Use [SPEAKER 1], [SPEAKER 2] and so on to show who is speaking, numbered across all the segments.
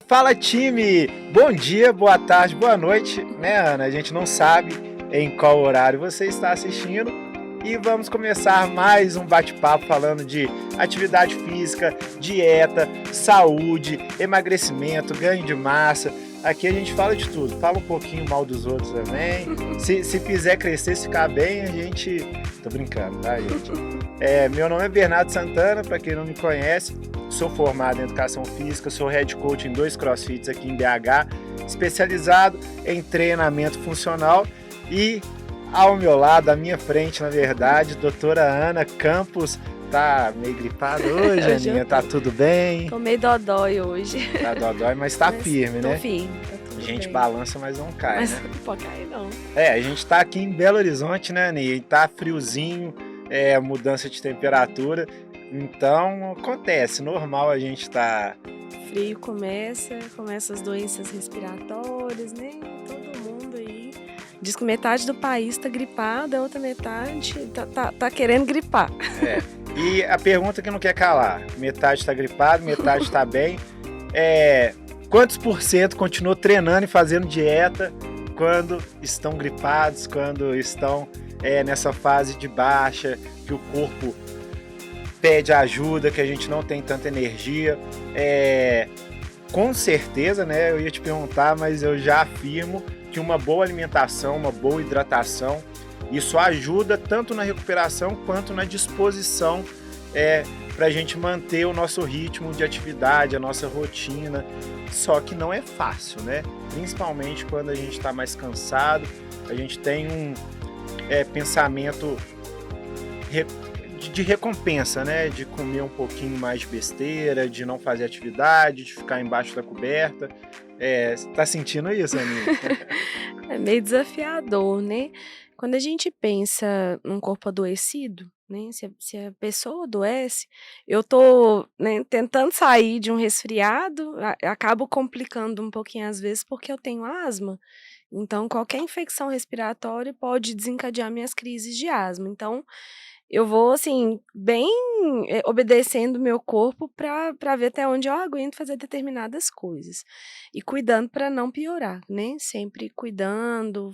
[SPEAKER 1] Fala, time! Bom dia, boa tarde, boa noite, né, Ana? A gente não sabe em qual horário você está assistindo e vamos começar mais um bate-papo falando de atividade física, dieta, saúde, emagrecimento, ganho de massa. Aqui a gente fala de tudo, fala um pouquinho mal dos outros também. Se fizer crescer, se ficar bem, a gente... Tô brincando, tá, gente? Meu nome é Bernardo Santana, para quem não me conhece. Sou formado em Educação Física, sou head coach em 2 CrossFits aqui em BH, especializado em treinamento funcional e ao meu lado, à minha frente, na verdade, doutora Ana Campos. Tá meio gripada hoje, Aninha? Tá tudo bem?
[SPEAKER 2] Tô meio dodói hoje.
[SPEAKER 1] Tá dodói, mas tá firme, né?
[SPEAKER 2] Tô firme, tá tudo
[SPEAKER 1] A gente
[SPEAKER 2] bem.
[SPEAKER 1] balança, mas não cai,
[SPEAKER 2] Mas
[SPEAKER 1] né?
[SPEAKER 2] não pode cair, não.
[SPEAKER 1] A gente tá aqui em Belo Horizonte, né, Aninha? E tá friozinho, mudança de temperatura. Então, acontece, normal a gente tá...
[SPEAKER 2] Frio começa as doenças respiratórias, né? Todo mundo aí. Diz que metade do país tá gripada, a outra metade tá querendo gripar.
[SPEAKER 1] E a pergunta que não quer calar: metade tá gripado, metade tá bem. Quantos por cento continuam treinando e fazendo dieta quando estão gripados, quando estão nessa fase de baixa, que o corpo pede ajuda, que a gente não tem tanta energia? Com certeza, né? Eu ia te perguntar, mas eu já afirmo que uma boa alimentação, uma boa hidratação, isso ajuda tanto na recuperação quanto na disposição para a gente manter o nosso ritmo de atividade, a nossa rotina. Só que não é fácil, né? Principalmente quando a gente está mais cansado, a gente tem um pensamento de recompensa, né? De comer um pouquinho mais de besteira, de não fazer atividade, de ficar embaixo da coberta. Você tá sentindo isso, Aninha?
[SPEAKER 2] É meio desafiador, né? Quando a gente pensa num corpo adoecido, né? Se a pessoa adoece, eu tô, né, tentando sair de um resfriado, acabo complicando um pouquinho às vezes porque eu tenho asma. Então, qualquer infecção respiratória pode desencadear minhas crises de asma. Então, eu vou, assim, bem, obedecendo o meu corpo para ver até onde eu aguento fazer determinadas coisas. E cuidando para não piorar, né, sempre cuidando,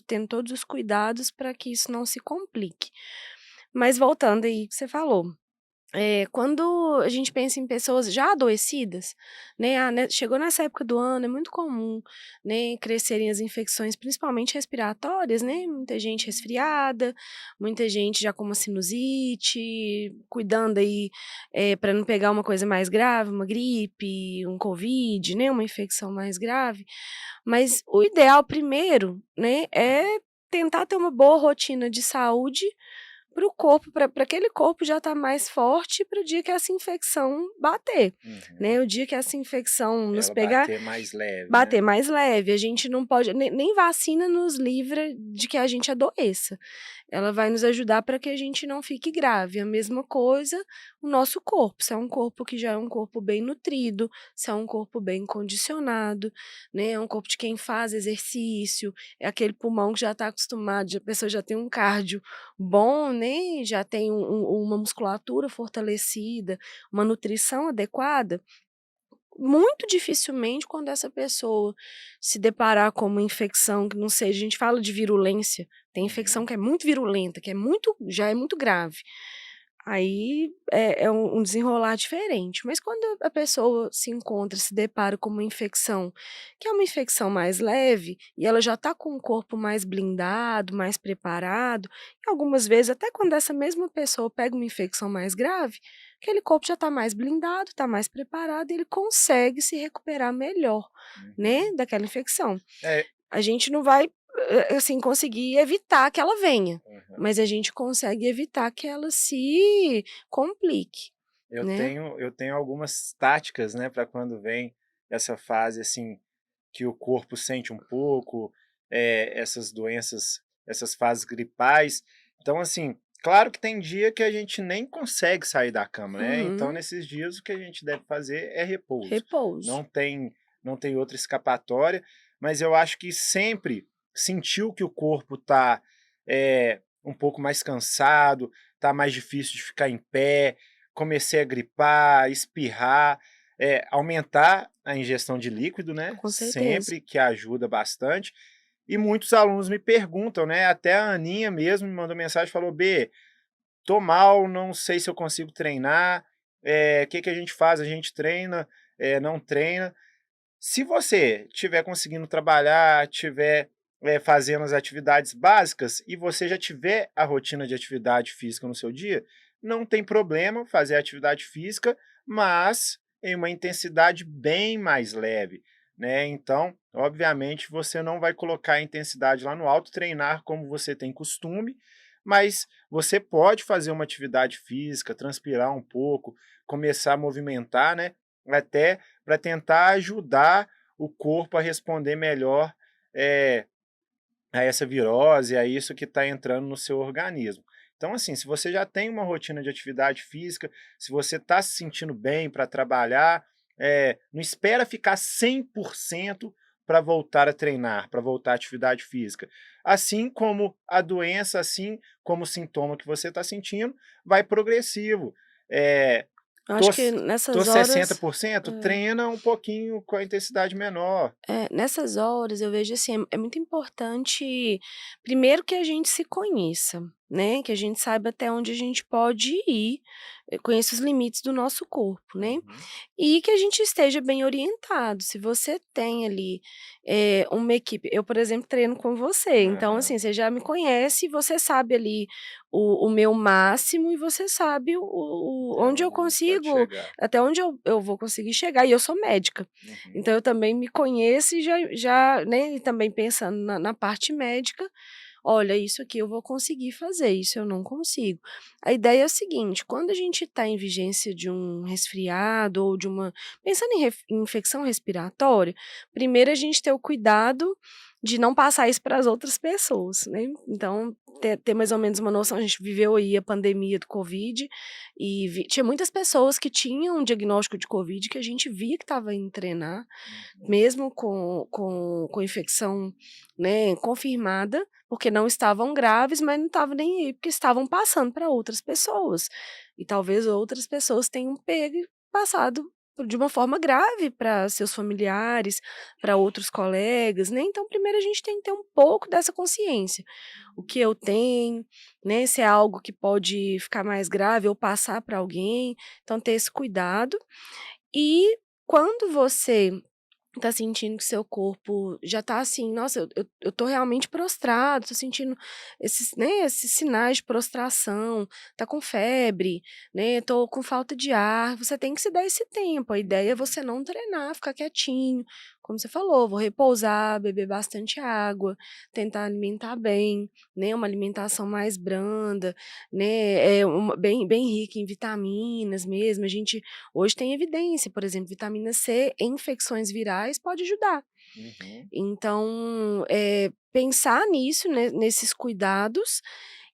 [SPEAKER 2] tendo todos os cuidados para que isso não se complique. Mas voltando aí que você falou, quando a gente pensa em pessoas já adoecidas, né, chegou nessa época do ano, é muito comum, né, crescerem as infecções, principalmente respiratórias, né, muita gente resfriada, muita gente já com uma sinusite, cuidando aí, para não pegar uma coisa mais grave, uma gripe, um covid, né, uma infecção mais grave. Mas o ideal primeiro, né, é tentar ter uma boa rotina de saúde para o corpo, para aquele corpo já estar mais forte para o dia que essa infecção bater, né, o dia que essa infecção nos
[SPEAKER 1] Ela
[SPEAKER 2] pegar,
[SPEAKER 1] bater mais leve,
[SPEAKER 2] bater
[SPEAKER 1] né?
[SPEAKER 2] mais leve, a gente não pode nem vacina nos livra de que a gente adoeça. Ela vai nos ajudar para que a gente não fique grave. A mesma coisa o nosso corpo, se é um corpo que já é um corpo bem nutrido, se é um corpo bem condicionado, né, é um corpo de quem faz exercício, é aquele pulmão que já está acostumado, a pessoa já tem um cardio bom, né, já tem uma musculatura fortalecida, uma nutrição adequada. Muito dificilmente, quando essa pessoa se deparar com uma infecção que não seja, a gente fala de virulência, tem infecção que é muito virulenta, que já é muito grave. Aí é um desenrolar diferente, mas quando a pessoa se encontra, se depara com uma infecção, que é uma infecção mais leve, e ela já está com o corpo mais blindado, mais preparado, e algumas vezes até quando essa mesma pessoa pega uma infecção mais grave, aquele corpo já está mais blindado, está mais preparado, e ele consegue se recuperar melhor, né, daquela infecção.
[SPEAKER 1] É,
[SPEAKER 2] A gente não vai, assim, conseguir evitar que ela venha,
[SPEAKER 1] uhum.
[SPEAKER 2] mas a gente consegue evitar que ela se complique,
[SPEAKER 1] Eu
[SPEAKER 2] né.
[SPEAKER 1] tenho algumas táticas, né, para quando vem essa fase, assim, que o corpo sente um pouco, essas doenças, essas fases gripais. Então, assim, claro que tem dia que a gente nem consegue sair da cama, né? Então,
[SPEAKER 2] Uhum.
[SPEAKER 1] nesses dias, o que a gente deve fazer é repouso.
[SPEAKER 2] Repouso.
[SPEAKER 1] Não tem, não tem outra escapatória, mas eu acho que sempre sentiu que o corpo tá um pouco mais cansado, tá mais difícil de ficar em pé, comecei a gripar, espirrar, aumentar a ingestão de líquido, né,
[SPEAKER 2] Com certeza.
[SPEAKER 1] sempre, que ajuda bastante. E muitos alunos me perguntam, né, até a Aninha mesmo me mandou mensagem e falou: "B, tô mal, não sei se eu consigo treinar, que a gente faz? A gente treina, não treina?". Se você estiver conseguindo trabalhar, estiver, fazendo as atividades básicas e você já tiver a rotina de atividade física no seu dia, não tem problema fazer atividade física, mas em uma intensidade bem mais leve, né. Então, obviamente, você não vai colocar a intensidade lá no alto, treinar como você tem costume, mas você pode fazer uma atividade física, transpirar um pouco, começar a movimentar, né, até para tentar ajudar o corpo a responder melhor, eh, a essa virose, a isso que está entrando no seu organismo. Então, assim, se você já tem uma rotina de atividade física, se você está se sentindo bem para trabalhar, não espera ficar 100% para voltar a treinar, para voltar à atividade física. Assim como a doença, assim como o sintoma que você está sentindo, vai progressivo. Eh,
[SPEAKER 2] Eu
[SPEAKER 1] tô
[SPEAKER 2] acho que
[SPEAKER 1] tô
[SPEAKER 2] nessas horas
[SPEAKER 1] 60%, treina um pouquinho com a intensidade menor.
[SPEAKER 2] nessas horas eu vejo assim, é muito importante, primeiro que a gente se conheça, né, que a gente saiba até onde a gente pode ir, conheça os limites do nosso corpo, né.
[SPEAKER 1] Uhum.
[SPEAKER 2] E que a gente esteja bem orientado. Se você tem ali, uma equipe, eu, por exemplo, treino com você, então,
[SPEAKER 1] Aham.
[SPEAKER 2] assim, você já me conhece, você sabe ali o meu máximo e você sabe onde eu
[SPEAKER 1] Onde pode
[SPEAKER 2] consigo,
[SPEAKER 1] chegar.
[SPEAKER 2] até onde eu vou conseguir chegar, e eu sou médica.
[SPEAKER 1] Uhum.
[SPEAKER 2] Então eu também me conheço e já, né, e também pensando na parte médica, olha, isso aqui eu vou conseguir fazer, isso eu não consigo. A ideia é a seguinte: quando a gente está em vigência de um resfriado ou de uma, pensando em infecção respiratória, primeiro a gente ter o cuidado de não passar isso para as outras pessoas, né. Então, ter mais ou menos uma noção. A gente viveu aí a pandemia do Covid e tinha muitas pessoas que tinham um diagnóstico de Covid que a gente via que estava indo treinar,
[SPEAKER 1] Uhum.
[SPEAKER 2] mesmo com infecção, né, confirmada, porque não estavam graves, mas não estavam nem aí, porque estavam passando para outras pessoas. E talvez outras pessoas tenham pego e passado de uma forma grave para seus familiares, para outros colegas, né. Então primeiro a gente tem que ter um pouco dessa consciência. O que eu tenho, né, se é algo que pode ficar mais grave ou passar para alguém, então ter esse cuidado. E quando você tá sentindo que seu corpo já tá assim: "Nossa, eu tô realmente prostrado, tô sentindo esses, né, esses sinais de prostração, tá com febre, né, tô com falta de ar", você tem que se dar esse tempo. A ideia é você não treinar, ficar quietinho, como você falou, vou repousar, beber bastante água, tentar alimentar bem, né, uma alimentação mais branda, né, uma bem rica em vitaminas mesmo. A gente hoje tem evidência, por exemplo, vitamina C em infecções virais pode ajudar.
[SPEAKER 1] Uhum.
[SPEAKER 2] Então, pensar nisso, né, nesses cuidados,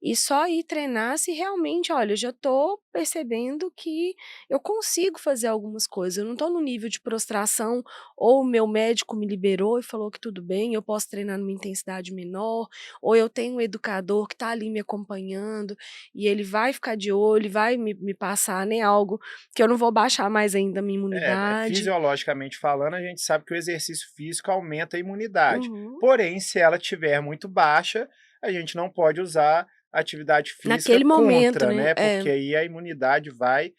[SPEAKER 2] e só ir treinar se realmente: "Olha, eu já estou percebendo que eu consigo fazer algumas coisas, eu não estou no nível de prostração, ou o meu médico me liberou e falou que tudo bem, eu posso treinar numa intensidade menor, ou eu tenho um educador que está ali me acompanhando, e ele vai ficar de olho, vai me passar, né, algo que eu não vou baixar mais ainda a minha imunidade".
[SPEAKER 1] Fisiologicamente falando, a gente sabe que o exercício físico aumenta a imunidade.
[SPEAKER 2] Uhum.
[SPEAKER 1] Porém, se ela estiver muito baixa, a gente não pode usar atividade física
[SPEAKER 2] Naquele momento,
[SPEAKER 1] contra,
[SPEAKER 2] né.
[SPEAKER 1] né,
[SPEAKER 2] É.
[SPEAKER 1] porque aí a imunidade vai,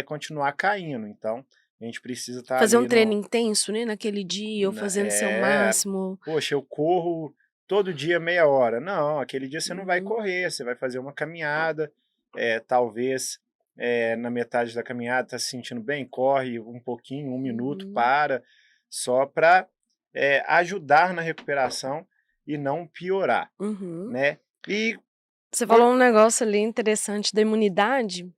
[SPEAKER 1] continuar caindo. Então, a gente precisa estar
[SPEAKER 2] Fazer um
[SPEAKER 1] ali
[SPEAKER 2] treino
[SPEAKER 1] no
[SPEAKER 2] intenso, né, naquele dia, ou
[SPEAKER 1] na
[SPEAKER 2] fazendo seu máximo.
[SPEAKER 1] poxa, eu corro todo dia meia hora. Não, aquele dia você não vai
[SPEAKER 2] Uhum,
[SPEAKER 1] correr, você vai fazer uma caminhada, talvez, na metade da caminhada tá se sentindo bem, corre um pouquinho, 1 minuto,
[SPEAKER 2] uhum,
[SPEAKER 1] para, só para ajudar na recuperação e não piorar,
[SPEAKER 2] uhum.
[SPEAKER 1] né. E
[SPEAKER 2] Você
[SPEAKER 1] quan
[SPEAKER 2] falou um negócio ali interessante da imunidade,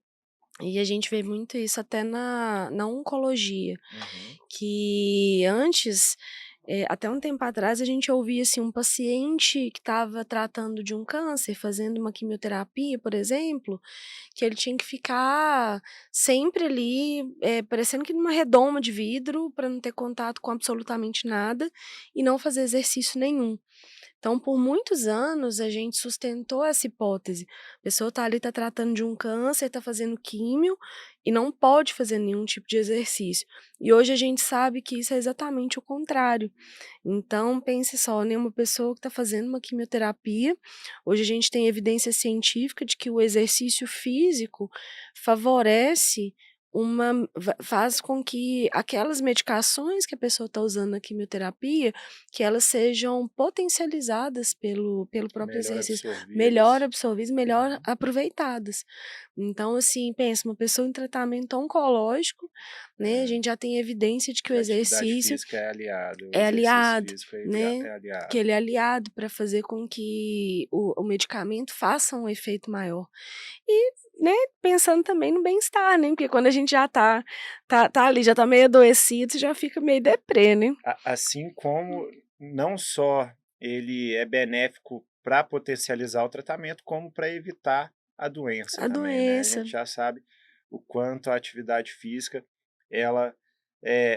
[SPEAKER 2] e a gente vê muito isso até na oncologia,
[SPEAKER 1] Uhum,
[SPEAKER 2] que antes, até um tempo atrás, a gente ouvia, assim, um paciente que estava tratando de um câncer, fazendo uma quimioterapia, por exemplo, que ele tinha que ficar sempre ali, parecendo que numa redoma de vidro, para não ter contato com absolutamente nada, e não fazer exercício nenhum. Então, por muitos anos, a gente sustentou essa hipótese. A pessoa está ali, está tratando de um câncer, está fazendo químio e não pode fazer nenhum tipo de exercício. E hoje a gente sabe que isso é exatamente o contrário. Então, pense só, né, uma pessoa que está fazendo uma quimioterapia, hoje a gente tem evidência científica de que o exercício físico favorece faz com que aquelas medicações que a pessoa está usando na quimioterapia, que elas sejam potencializadas pelo próprio
[SPEAKER 1] Melhor
[SPEAKER 2] exercício, melhor
[SPEAKER 1] absorvidas.
[SPEAKER 2] absorvidas, melhor
[SPEAKER 1] Uhum.
[SPEAKER 2] aproveitadas. Então, assim, pensa, uma pessoa em tratamento oncológico, né, a
[SPEAKER 1] É,
[SPEAKER 2] gente já tem evidência de que o
[SPEAKER 1] que a atividade
[SPEAKER 2] exercício
[SPEAKER 1] física é aliado, o
[SPEAKER 2] é
[SPEAKER 1] exercício
[SPEAKER 2] aliado,
[SPEAKER 1] físico
[SPEAKER 2] né,
[SPEAKER 1] é
[SPEAKER 2] que
[SPEAKER 1] aliado.
[SPEAKER 2] ele é aliado para fazer com que o medicamento faça um efeito maior. E, né, pensando também no bem-estar, né, porque quando a gente já tá ali, já tá meio adoecido, você já fica meio deprê, né.
[SPEAKER 1] Assim como não só ele é benéfico para potencializar o tratamento, como para evitar a doença
[SPEAKER 2] A
[SPEAKER 1] também, né. A
[SPEAKER 2] doença.
[SPEAKER 1] gente já sabe o quanto a atividade física, ela,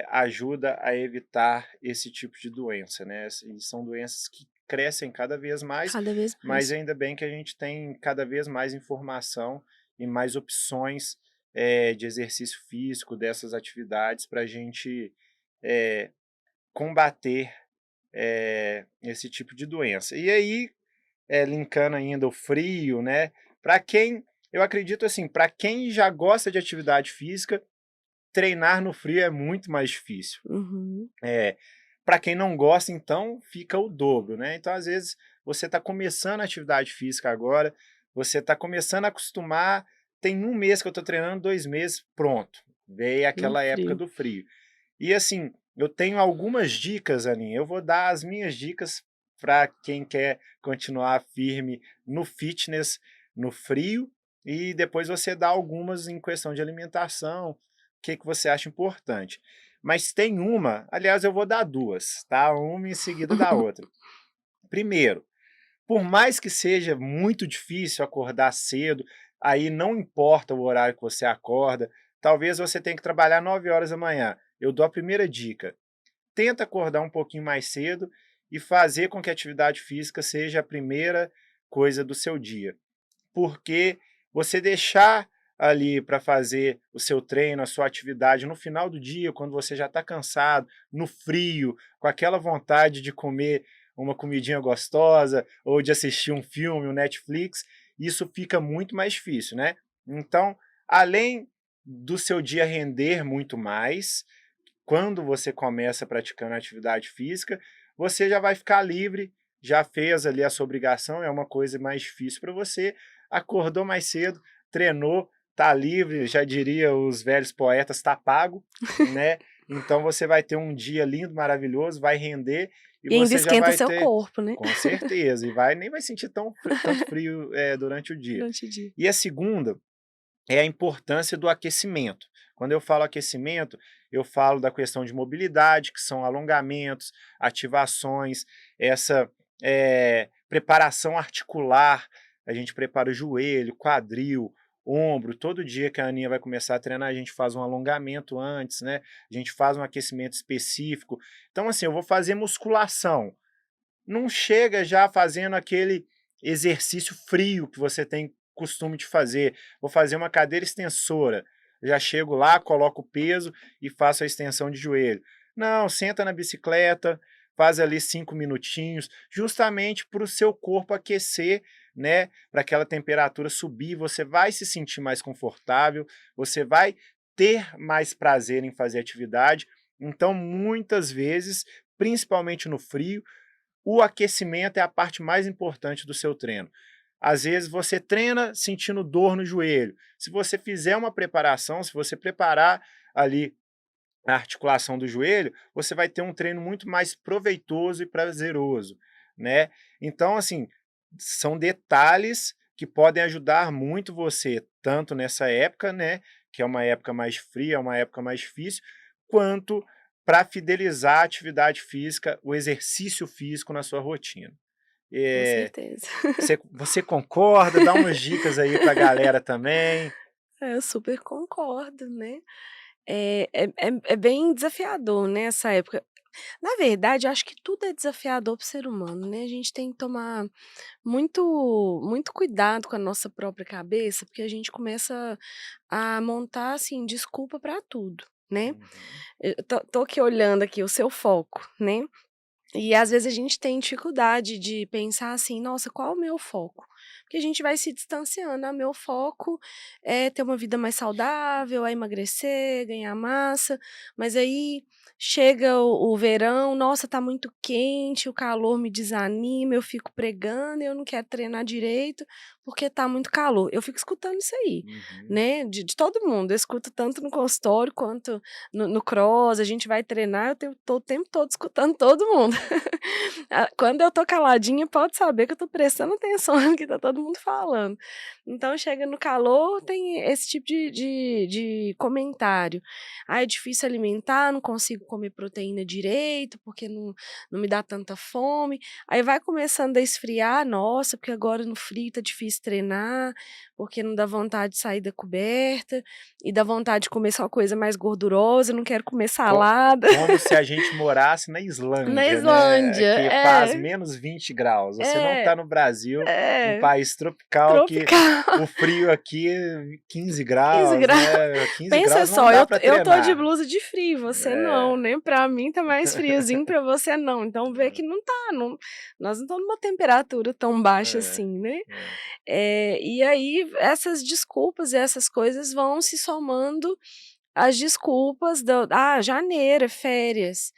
[SPEAKER 1] ajuda a evitar esse tipo de doença, né, e são doenças que crescem cada vez mais,
[SPEAKER 2] Cada vez
[SPEAKER 1] mas
[SPEAKER 2] mais.
[SPEAKER 1] ainda bem que a gente tem cada vez mais informação e mais opções, de exercício físico, dessas atividades para a gente, eh, combater, esse tipo de doença. E aí, linkando ainda o frio, né, para quem eu acredito assim, para quem já gosta de atividade física, treinar no frio é muito mais difícil.
[SPEAKER 2] Uhum.
[SPEAKER 1] Para quem não gosta, então, fica o dobro, né. Então, às vezes, você está começando a atividade física agora, você está começando a acostumar, tem 1 mês que eu estou treinando, 2 meses, pronto, veio
[SPEAKER 2] No
[SPEAKER 1] aquela época
[SPEAKER 2] frio.
[SPEAKER 1] do frio. E assim, eu tenho algumas dicas, Aninha, eu vou dar as minhas dicas para quem quer continuar firme no fitness, no frio, e depois você dá algumas em questão de alimentação, o que que você acha importante. Mas tem uma, aliás, eu vou dar 2, tá, uma em seguida da outra. Primeiro, por mais que seja muito difícil acordar cedo, aí não importa o horário que você acorda, talvez você tenha que trabalhar 9 horas da manhã. Eu dou a primeira dica: tenta acordar um pouquinho mais cedo e fazer com que a atividade física seja a primeira coisa do seu dia. Porque você deixar ali para fazer o seu treino, a sua atividade no final do dia, quando você já está cansado, no frio, com aquela vontade de comer uma comidinha gostosa ou de assistir um filme, um Netflix, isso fica muito mais difícil, né. Então, além do seu dia render muito mais, quando você começa praticando atividade física, você já vai ficar livre, já fez ali a sua obrigação, é uma coisa mais difícil para você, acordou mais cedo, treinou, tá livre, já diria os velhos poetas, tá pago, né. Então você vai ter um dia lindo, maravilhoso, vai render e
[SPEAKER 2] E ainda
[SPEAKER 1] você já
[SPEAKER 2] esquenta
[SPEAKER 1] vai
[SPEAKER 2] seu
[SPEAKER 1] ter
[SPEAKER 2] corpo, né,
[SPEAKER 1] com certeza, e nem vai sentir tanto frio, durante o dia.
[SPEAKER 2] durante o dia.
[SPEAKER 1] E a segunda é a importância do aquecimento. Quando eu falo aquecimento, eu falo da questão de mobilidade, que são alongamentos, ativações, essa preparação articular. A gente prepara o joelho, quadril, ombro. Todo dia que a Aninha vai começar a treinar, a gente faz um alongamento antes, né? A gente faz um aquecimento específico. Então, assim, eu vou fazer musculação. Não chega já fazendo aquele exercício frio que você tem costume de fazer. Vou fazer uma cadeira extensora. Já chego lá, coloco o peso e faço a extensão de joelho. Não, senta na bicicleta, faz ali 5 minutinhos, justamente para o seu corpo aquecer, né? Para aquela temperatura subir, você vai se sentir mais confortável, você vai ter mais prazer em fazer atividade. Então, muitas vezes, principalmente no frio, o aquecimento é a parte mais importante do seu treino. Às vezes você treina sentindo dor no joelho. Se você fizer uma preparação, se você preparar ali a articulação do joelho, você vai ter um treino muito mais proveitoso e prazeroso, né. Então, assim, são detalhes que podem ajudar muito você, tanto nessa época, né, que é uma época mais fria, é uma época mais difícil, quanto para fidelizar a atividade física, o exercício físico na sua rotina.
[SPEAKER 2] Com
[SPEAKER 1] Eh,
[SPEAKER 2] certeza.
[SPEAKER 1] você concorda? Dá umas dicas aí para a galera também.
[SPEAKER 2] É, eu super concordo, né. É bem desafiador, né, essa época. Na verdade, eu acho que tudo é desafiador para o ser humano, né, a gente tem que tomar muito cuidado com a nossa própria cabeça, porque a gente começa a montar, assim, desculpa para tudo, né.
[SPEAKER 1] Uhum.
[SPEAKER 2] Eu tô aqui olhando aqui o seu foco, né. E às vezes a gente tem dificuldade de pensar assim: "Nossa, qual é o meu foco?". Porque a gente vai se distanciando: "Ah, meu foco é ter uma vida mais saudável, é emagrecer, ganhar massa", mas aí chega o verão, nossa, tá muito quente, o calor me desanima, eu fico pregando, eu não quero treinar direito, porque tá muito calor. Eu fico escutando isso aí,
[SPEAKER 1] Uhum.
[SPEAKER 2] né, de todo mundo, eu escuto tanto no consultório quanto no cross, a gente vai treinar, eu tô o tempo todo escutando todo mundo. Quando eu tô caladinha, pode saber que eu tô prestando atenção no que tá todo mundo falando. Então chega no calor, tem esse tipo de comentário. "Ah, é difícil alimentar, não consigo comer proteína direito, porque não me dá tanta fome". Aí vai começando a esfriar, "Nossa, porque agora no frio tá difícil treinar, porque não dá vontade de sair da coberta, e dá vontade de comer só coisa mais gordurosa, não quero comer
[SPEAKER 1] Co
[SPEAKER 2] salada".
[SPEAKER 1] como se a gente morasse na
[SPEAKER 2] Na
[SPEAKER 1] Islândia, né,
[SPEAKER 2] Islândia,
[SPEAKER 1] que faz
[SPEAKER 2] é,
[SPEAKER 1] -20 graus. Você não
[SPEAKER 2] é,
[SPEAKER 1] está no Brasil, um
[SPEAKER 2] é,
[SPEAKER 1] país tropical que
[SPEAKER 2] tropical.
[SPEAKER 1] o frio aqui é 15
[SPEAKER 2] 15
[SPEAKER 1] graus,
[SPEAKER 2] graus.
[SPEAKER 1] né, 15
[SPEAKER 2] Pensa
[SPEAKER 1] graus não
[SPEAKER 2] só,
[SPEAKER 1] dá
[SPEAKER 2] eu
[SPEAKER 1] para
[SPEAKER 2] eu tô de
[SPEAKER 1] treinar.
[SPEAKER 2] blusa de frio, você não,
[SPEAKER 1] É.
[SPEAKER 2] né, pra mim tá mais friozinho, pra você não, então vê que não tá, nós não estamos numa temperatura tão baixa
[SPEAKER 1] É,
[SPEAKER 2] assim, né.
[SPEAKER 1] é.
[SPEAKER 2] E aí essas desculpas e essas coisas vão se somando às desculpas janeiro é férias,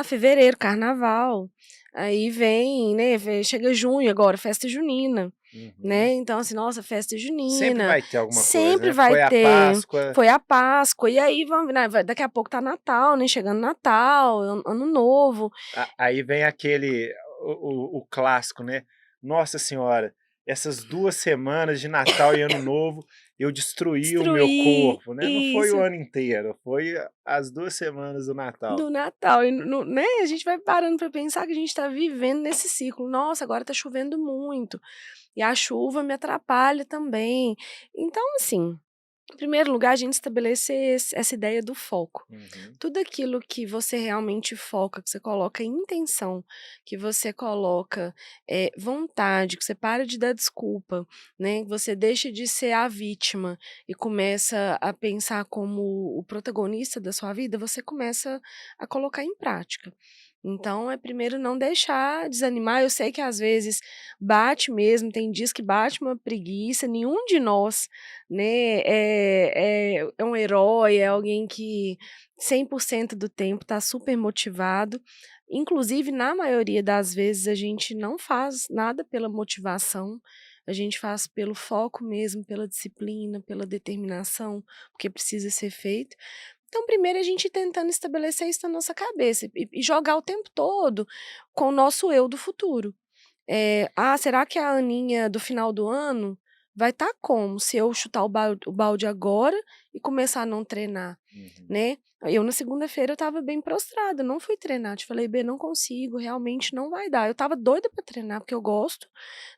[SPEAKER 2] fevereiro, carnaval, aí vem, né, chega junho agora, festa junina,
[SPEAKER 1] Uhum.
[SPEAKER 2] né, então assim, nossa, festa
[SPEAKER 1] Sempre
[SPEAKER 2] junina,
[SPEAKER 1] vai ter alguma coisa,
[SPEAKER 2] sempre
[SPEAKER 1] né,
[SPEAKER 2] vai
[SPEAKER 1] foi a
[SPEAKER 2] ter.
[SPEAKER 1] Páscoa,
[SPEAKER 2] Foi a Páscoa, e aí vamos, né, daqui a pouco tá Natal, né, chegando Natal, Ano Novo.
[SPEAKER 1] aí vem aquele o clássico, né, nossa senhora, essas 2 semanas de Natal e Ano Novo, eu destruí o meu
[SPEAKER 2] Destruir,
[SPEAKER 1] corpo, né, não foi o
[SPEAKER 2] isso,
[SPEAKER 1] ano inteiro, foi as 2 semanas do Natal.
[SPEAKER 2] do Natal e né, a gente vai parando pra pensar que a gente tá vivendo nesse ciclo. Nossa, agora tá chovendo muito, e a chuva me atrapalha também. Então assim, em primeiro lugar, a gente estabelecer essa ideia do foco.
[SPEAKER 1] Uhum.
[SPEAKER 2] Tudo aquilo que você realmente foca, que você coloca intenção, que você coloca, vontade, que você para de dar desculpa, né, que você deixa de ser a vítima e começa a pensar como o protagonista da sua vida, você começa a colocar em prática. Então é primeiro não deixar desanimar, eu sei que às vezes bate mesmo, tem dias que bate uma preguiça, nenhum de nós, né, é um herói, é alguém que 100% do tempo está super motivado. Inclusive, na maioria das vezes, a gente não faz nada pela motivação, a gente faz pelo foco mesmo, pela disciplina, pela determinação, porque precisa ser feito. Então, primeiro a gente tentando estabelecer isso na nossa cabeça e jogar o tempo todo com o nosso eu do futuro. Será que a Aninha do final do ano vai estar como se eu chutar o balde agora e começar a não treinar,
[SPEAKER 1] Uhum.
[SPEAKER 2] né. Eu na segunda-feira eu estava bem prostrada, não fui treinar, te falei: "B, não consigo, realmente não vai dar". Eu estava doida para treinar, porque eu gosto,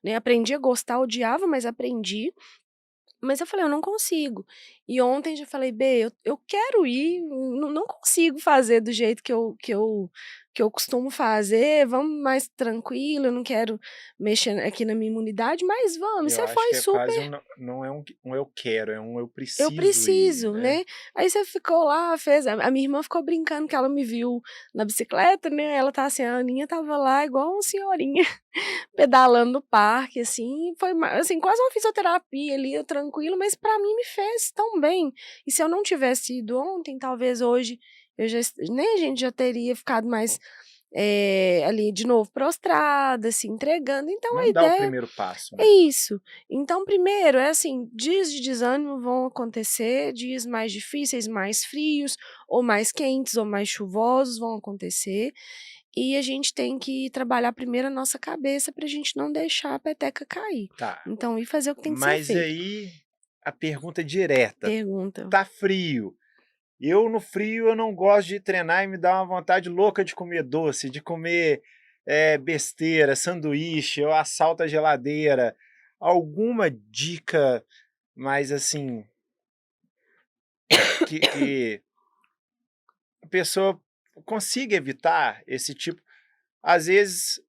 [SPEAKER 2] né, aprendi a gostar, odiava, mas aprendi. Mas eu falei: "Eu não consigo". E ontem já falei: "B, eu quero ir, não consigo fazer do jeito que eu costumo fazer, vamos mais tranquilo, eu não quero mexer aqui na minha imunidade, mas vamos".
[SPEAKER 1] Eu
[SPEAKER 2] Você
[SPEAKER 1] acho
[SPEAKER 2] foi
[SPEAKER 1] que é quase
[SPEAKER 2] super.
[SPEAKER 1] um não é um "eu quero", é um "eu
[SPEAKER 2] Eu
[SPEAKER 1] preciso ir",
[SPEAKER 2] preciso,
[SPEAKER 1] né.
[SPEAKER 2] né. Aí você ficou lá, fez a minha irmã ficou brincando que ela me viu na bicicleta, né, ela tá assim, a Aninha estava lá igual uma senhorinha, pedalando no parque, assim, foi assim, quase uma fisioterapia ali, eu tranquilo, mas pra mim me fez tão bem. E se eu não tivesse ido ontem, talvez hoje eu já né, a gente já teria ficado mais, ali de novo prostrada, se entregando, então a
[SPEAKER 1] Não dá o
[SPEAKER 2] ideia
[SPEAKER 1] primeiro passo,
[SPEAKER 2] é
[SPEAKER 1] né.
[SPEAKER 2] isso. Então, primeiro, é assim, dias de desânimo vão acontecer, dias mais difíceis, mais frios, ou mais quentes, ou mais chuvosos vão acontecer, e a gente tem que trabalhar primeiro a nossa cabeça para a gente não deixar a peteca cair.
[SPEAKER 1] Tá,
[SPEAKER 2] Então, ir fazer o que tem que ser
[SPEAKER 1] mas
[SPEAKER 2] feito.
[SPEAKER 1] aí a pergunta direta,
[SPEAKER 2] Pergunta.
[SPEAKER 1] tá frio, eu no frio eu não gosto de treinar e me dá uma vontade louca de comer doce, de comer, besteira, sanduíche, eu assalto a geladeira. Alguma dica mais, assim, que a pessoa consiga evitar esse tipo, às vezes,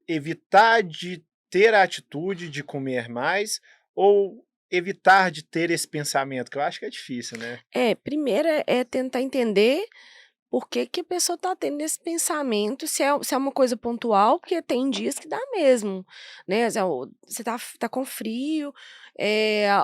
[SPEAKER 1] evitar de ter a atitude de comer mais ou evitar de ter esse pensamento, que eu acho que é difícil, né?
[SPEAKER 2] Primeiro é tentar entender por que que a pessoa está tendo esse pensamento, se é uma coisa pontual, porque tem dias que dá mesmo, né, você tá com frio,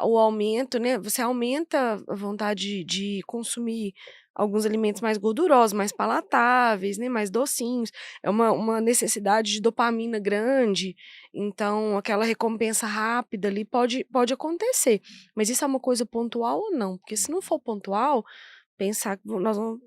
[SPEAKER 2] o aumento, né, você aumenta a vontade de consumir alguns alimentos mais gordurosos, mais palatáveis, né, mais docinhos, é uma necessidade de dopamina grande, então aquela recompensa rápida ali pode acontecer, mas isso é uma coisa pontual ou não? Porque se não for pontual, pensar que nós vamos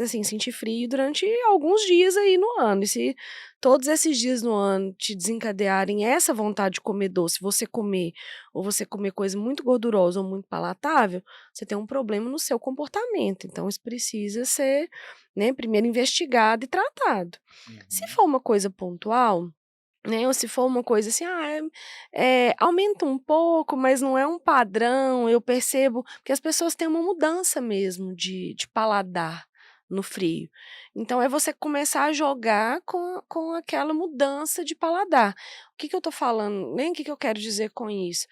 [SPEAKER 2] assim, sentir frio durante alguns dias aí no ano, e se todos esses dias no ano te desencadearem essa vontade de comer doce, você comer, ou você comer coisa muito gordurosa ou muito palatável, você tem um problema no seu comportamento, então isso precisa ser, né, primeiro investigado e tratado. Se
[SPEAKER 1] Uhum.
[SPEAKER 2] for uma coisa pontual, né, ou se for uma coisa assim, aumenta um pouco, mas não é um padrão, eu percebo que as pessoas têm uma mudança mesmo de paladar no frio. Então é você começar a jogar com aquela mudança de paladar. O que que eu tô falando, nem o que que eu quero dizer com isso?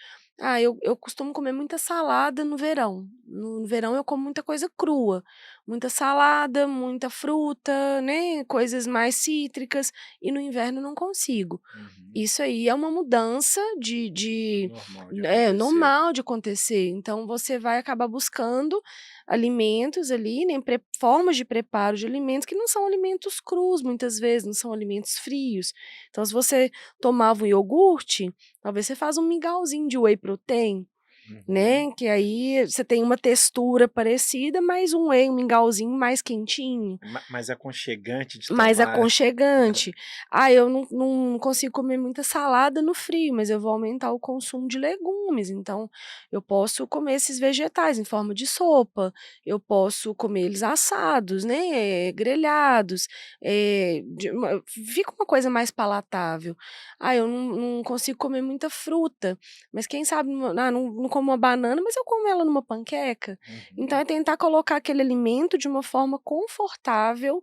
[SPEAKER 2] Eu costumo comer muita salada no verão. No verão eu como muita coisa crua, muita salada, muita fruta, né, coisas mais cítricas, e no inverno não consigo.
[SPEAKER 1] Uhum.
[SPEAKER 2] Isso aí é uma mudança de
[SPEAKER 1] Normal de acontecer.
[SPEAKER 2] normal de acontecer, então você vai acabar buscando alimentos ali, né, formas de preparo de alimentos que não são alimentos crus, muitas vezes, não são alimentos frios. Então se você tomava um iogurte, talvez você faça um mingauzinho de whey protein,
[SPEAKER 1] Uhum.
[SPEAKER 2] né, que aí você tem uma textura parecida, mas um whey, um mingauzinho mais quentinho.
[SPEAKER 1] Mais aconchegante de
[SPEAKER 2] Mais
[SPEAKER 1] tomar.
[SPEAKER 2] aconchegante. Eu não consigo comer muita salada no frio, mas eu vou aumentar o consumo de legumes, então eu posso comer esses vegetais em forma de sopa, eu posso comer eles assados, né, grelhados, fica uma coisa mais palatável. Eu não consigo comer muita fruta, mas quem sabe não como uma banana, mas eu como ela numa panqueca. Então
[SPEAKER 1] Uhum.
[SPEAKER 2] é tentar colocar aquele alimento de uma forma confortável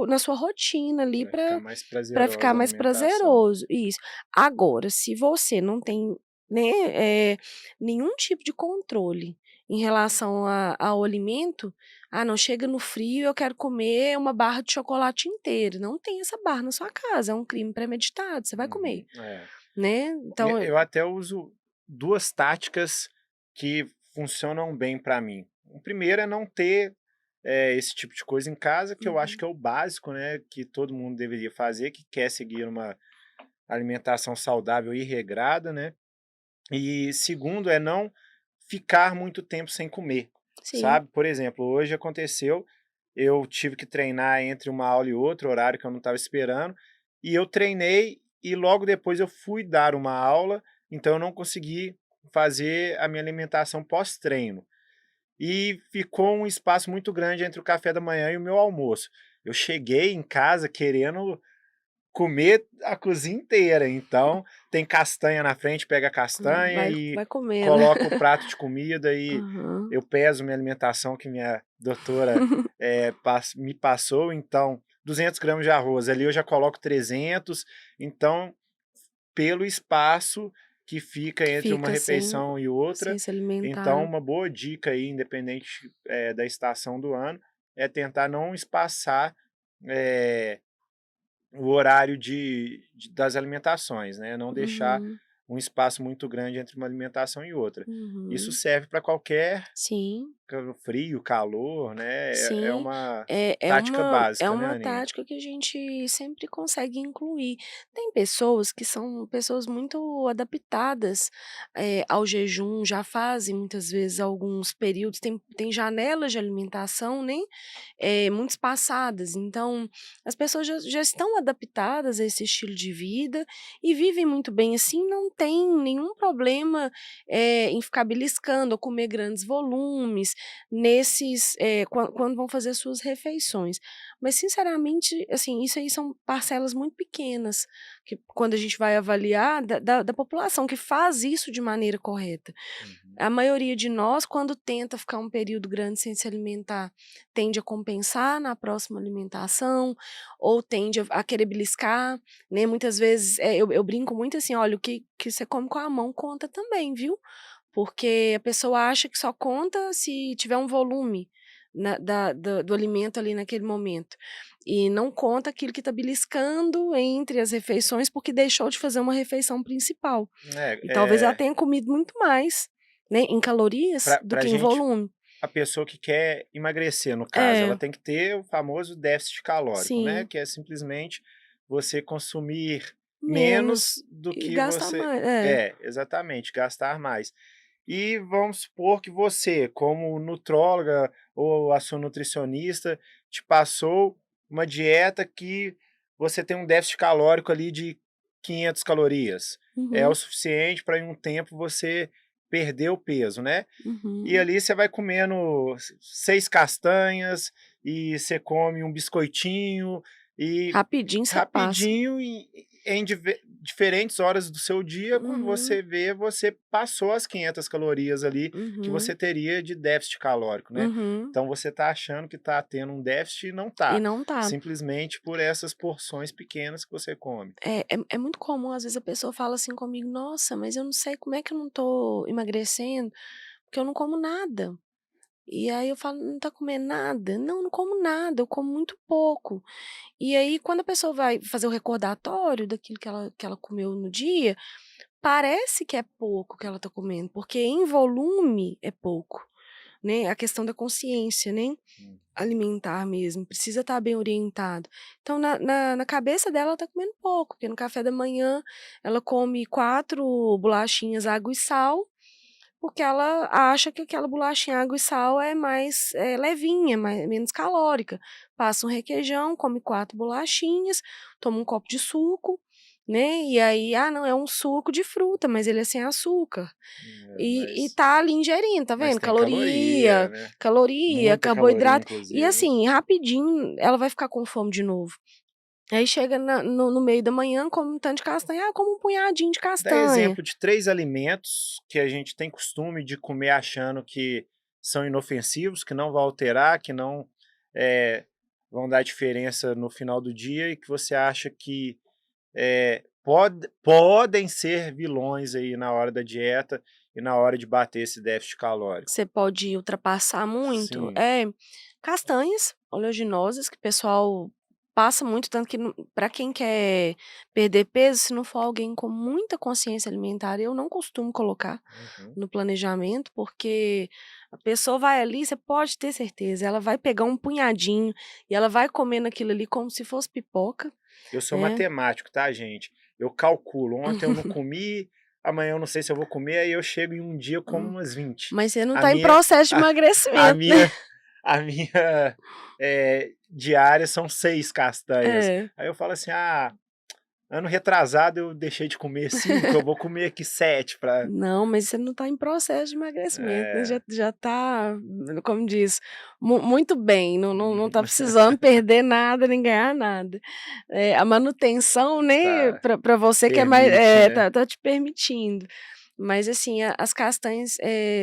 [SPEAKER 2] na sua rotina ali
[SPEAKER 1] Vai ficar
[SPEAKER 2] para
[SPEAKER 1] mais
[SPEAKER 2] ficar
[SPEAKER 1] prazerosa a
[SPEAKER 2] mais
[SPEAKER 1] alimentação.
[SPEAKER 2] prazeroso, isso. Agora, se você não tem, né, nenhum tipo de controle em relação ao alimento, não, chega no frio, eu quero comer uma barra de chocolate inteira, não tem essa barra na sua casa, é um crime premeditado, você vai comer,
[SPEAKER 1] Uhum. É.
[SPEAKER 2] né, então
[SPEAKER 1] Eu até uso 2 táticas que funcionam bem para mim. O primeiro é não ter, esse tipo de coisa em casa, que eu acho
[SPEAKER 2] uhum,
[SPEAKER 1] que é o básico, né, que todo mundo deveria fazer, que quer seguir uma alimentação saudável e regrada, né. E segundo é não ficar muito tempo sem comer,
[SPEAKER 2] sim,
[SPEAKER 1] sabe. Por exemplo, hoje aconteceu, eu tive que treinar entre uma aula e outra, horário que eu não estava esperando, e eu treinei e logo depois eu fui dar uma aula, então eu não consegui fazer a minha alimentação pós-treino. E ficou um espaço muito grande entre o café da manhã e o meu almoço. Eu cheguei em casa querendo comer a cozinha inteira, então tem castanha na frente, pega a castanha e
[SPEAKER 2] vai comendo.
[SPEAKER 1] coloca o prato de comida e
[SPEAKER 2] Aham.
[SPEAKER 1] eu peso minha alimentação que minha doutora, me passou, então 200 gramas de arroz, ali eu já coloco 300, então pelo espaço que fica
[SPEAKER 2] Que
[SPEAKER 1] entre uma
[SPEAKER 2] fica
[SPEAKER 1] refeição e outra,
[SPEAKER 2] sem se
[SPEAKER 1] então
[SPEAKER 2] alimentar.
[SPEAKER 1] uma boa dica aí, independente, da estação do ano, é tentar não espaçar, eh o horário das alimentações, né, não deixar
[SPEAKER 2] Uhum,
[SPEAKER 1] um espaço muito grande entre uma alimentação e outra. Isso
[SPEAKER 2] uhum.
[SPEAKER 1] serve para qualquer
[SPEAKER 2] Sim.
[SPEAKER 1] frio, calor, né, é
[SPEAKER 2] Sim,
[SPEAKER 1] uma
[SPEAKER 2] é
[SPEAKER 1] tática
[SPEAKER 2] é
[SPEAKER 1] básica, né,
[SPEAKER 2] uma
[SPEAKER 1] Aninha?
[SPEAKER 2] tática que a gente sempre consegue incluir. Tem pessoas que são pessoas muito adaptadas, ao jejum, já fazem muitas vezes alguns períodos, tem janelas de alimentação, né, muito espaçadas, então as pessoas já estão adaptadas a esse estilo de vida e vivem muito bem assim, não tem nenhum problema, em ficar beliscando ou comer grandes volumes, quando vão fazer suas refeições. Mas, sinceramente, assim, isso aí são parcelas muito pequenas, que quando a gente vai avaliar, da população que faz isso de maneira correta.
[SPEAKER 1] Uhum.
[SPEAKER 2] A maioria de nós, quando tenta ficar um período grande sem se alimentar, tende a compensar na próxima alimentação, ou tende a querer beliscar, né? Muitas vezes, eu brinco muito assim, olha, o que você come com a mão conta também, viu? Porque a pessoa acha que só conta se tiver um volume do alimento ali naquele momento. E não conta aquilo que está beliscando entre as refeições, porque deixou de fazer uma refeição principal. E talvez ela
[SPEAKER 1] É,
[SPEAKER 2] tenha comido muito mais, né, em calorias do
[SPEAKER 1] pra
[SPEAKER 2] que em
[SPEAKER 1] gente,
[SPEAKER 2] volume.
[SPEAKER 1] a pessoa que quer emagrecer, no caso, ela
[SPEAKER 2] É,
[SPEAKER 1] tem que ter o famoso déficit calórico, né?
[SPEAKER 2] sim.
[SPEAKER 1] Que é simplesmente você consumir
[SPEAKER 2] Menos
[SPEAKER 1] menos do
[SPEAKER 2] e
[SPEAKER 1] que
[SPEAKER 2] gastar
[SPEAKER 1] você.
[SPEAKER 2] mais.
[SPEAKER 1] É, exatamente, gastar mais. E vamos supor que você, como nutróloga ou a sua nutricionista, te passou uma dieta que você tem um déficit calórico ali de 500 calorias. É o
[SPEAKER 2] Uhum,
[SPEAKER 1] suficiente para em um tempo você perder o peso, né? E
[SPEAKER 2] uhum.
[SPEAKER 1] ali você vai comendo 6 castanhas e você come um biscoitinho e
[SPEAKER 2] Rapidinho você passa.
[SPEAKER 1] rapidinho em diferentes horas do seu dia, quando
[SPEAKER 2] Uhum,
[SPEAKER 1] você vê, você passou as 500 calorias ali que
[SPEAKER 2] uhum,
[SPEAKER 1] você teria de déficit calórico, né.
[SPEAKER 2] uhum.
[SPEAKER 1] Então você está achando que está tendo um déficit e não
[SPEAKER 2] E
[SPEAKER 1] está,
[SPEAKER 2] não tá.
[SPEAKER 1] simplesmente por essas porções pequenas que você come.
[SPEAKER 2] É muito comum, às vezes, a pessoa fala assim comigo: "Nossa, mas eu não sei como é que eu não tô emagrecendo, porque eu não como nada". E aí eu falo: "Não tá comendo nada?". "Não, não como nada, eu como muito pouco". E aí quando a pessoa vai fazer o recordatório daquilo que ela comeu no dia, parece que é pouco que ela tá comendo, porque em volume é pouco, né, a questão da consciência, né,
[SPEAKER 1] Hum.
[SPEAKER 2] alimentar mesmo, precisa estar bem orientado. Então na cabeça dela ela tá comendo pouco, porque no café da manhã ela come 4 bolachinhas água e sal, porque ela acha que aquela bolachinha água e sal é mais, levinha, menos calórica. Passa um requeijão, come 4 bolachinhas, toma um copo de suco, né, e aí: "Ah não, é um suco de fruta, mas ele é sem açúcar".
[SPEAKER 1] É,
[SPEAKER 2] E tá ali ingerindo, tá
[SPEAKER 1] mas
[SPEAKER 2] vendo?
[SPEAKER 1] tem caloria,
[SPEAKER 2] Caloria,
[SPEAKER 1] né,
[SPEAKER 2] caloria,
[SPEAKER 1] muita caloria
[SPEAKER 2] carboidrato, e
[SPEAKER 1] inclusive.
[SPEAKER 2] assim, rapidinho ela vai ficar com fome de novo. Aí chega no meio da manhã, come um tanto de castanha, "Ah, como um punhadinho de
[SPEAKER 1] Dá
[SPEAKER 2] castanha".
[SPEAKER 1] exemplo de 3 alimentos que a gente tem costume de comer achando que são inofensivos, que não vão alterar, que não, eh, vão dar diferença no final do dia e que você acha que, podem ser vilões aí na hora da dieta e na hora de bater esse déficit calórico.
[SPEAKER 2] Você pode ultrapassar muito,
[SPEAKER 1] Sim.
[SPEAKER 2] castanhas oleaginosas, que o pessoal passa muito, tanto que para quem quer perder peso, se não for alguém com muita consciência alimentar, eu não costumo colocar
[SPEAKER 1] Uhum.
[SPEAKER 2] no planejamento, porque a pessoa vai ali, você pode ter certeza, ela vai pegar um punhadinho e ela vai comendo aquilo ali como se fosse pipoca,
[SPEAKER 1] Eu sou
[SPEAKER 2] né.
[SPEAKER 1] matemático, tá, gente? Eu calculo, ontem eu não comi, amanhã eu não sei se eu vou comer, aí eu chego em um dia eu como
[SPEAKER 2] Hum,
[SPEAKER 1] umas 20.
[SPEAKER 2] mas você não
[SPEAKER 1] A
[SPEAKER 2] está em
[SPEAKER 1] minha
[SPEAKER 2] processo de
[SPEAKER 1] a a
[SPEAKER 2] emagrecimento, né.
[SPEAKER 1] minha a minha, diária são 6 castanhas.
[SPEAKER 2] É.
[SPEAKER 1] Aí eu falo assim: "Ah, ano retrasado eu deixei de comer 5, eu vou comer aqui 7 pra".
[SPEAKER 2] Não, mas você não está em processo de emagrecimento, né,
[SPEAKER 1] É.
[SPEAKER 2] já está, como diz, muito bem, não está precisando perder nada nem ganhar nada. A manutenção, né,
[SPEAKER 1] Tá,
[SPEAKER 2] para você que é mais,
[SPEAKER 1] permite, né.
[SPEAKER 2] tá te permitindo. Mas assim, as castanhas,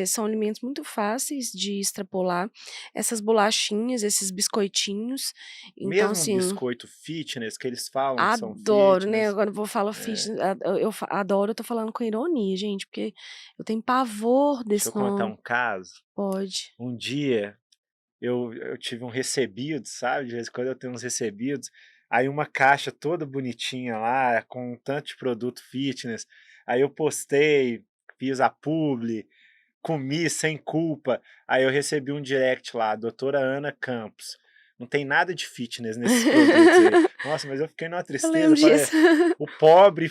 [SPEAKER 2] são alimentos muito fáceis de extrapolar, essas bolachinhas, esses biscoitinhos, então
[SPEAKER 1] Mesmo
[SPEAKER 2] assim,
[SPEAKER 1] biscoito fitness, que eles falam que são
[SPEAKER 2] adoro, né,
[SPEAKER 1] fitness,
[SPEAKER 2] agora eu vou falar
[SPEAKER 1] é.
[SPEAKER 2] fitness, adoro, eu tô falando com ironia, gente, porque eu tenho pavor
[SPEAKER 1] Deixa eu
[SPEAKER 2] desse
[SPEAKER 1] contar
[SPEAKER 2] nome.
[SPEAKER 1] um caso.
[SPEAKER 2] Pode.
[SPEAKER 1] Um dia eu tive um recebido, sabe, de vez em quando eu tenho uns recebidos, aí uma caixa toda bonitinha lá, com um tanto de produto fitness, aí eu postei, fiz a publi, comi sem culpa, aí eu recebi um direct lá: "Doutora Ana Campos, não tem nada de fitness nesses produtos aí". Nossa, mas eu fiquei numa
[SPEAKER 2] Eu
[SPEAKER 1] tristeza,
[SPEAKER 2] lembro
[SPEAKER 1] eu falei:
[SPEAKER 2] disso.
[SPEAKER 1] o pobre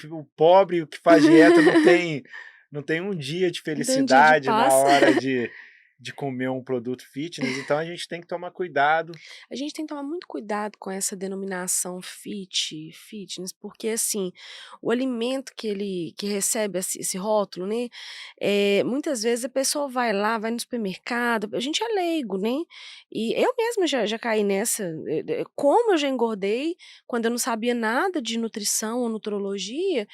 [SPEAKER 1] que faz dieta não tem um dia de
[SPEAKER 2] Não tem dia de
[SPEAKER 1] felicidade na
[SPEAKER 2] paz.
[SPEAKER 1] hora de de comer um produto fitness, então a gente tem que tomar cuidado.
[SPEAKER 2] A gente tem que tomar muito cuidado com essa denominação fitness, porque assim, o alimento que recebe esse rótulo, né, muitas vezes a pessoa vai lá, vai no supermercado, a gente é leigo, né, e eu mesma já caí nessa, como eu já engordei, quando eu não sabia nada de nutrição ou nutrologia,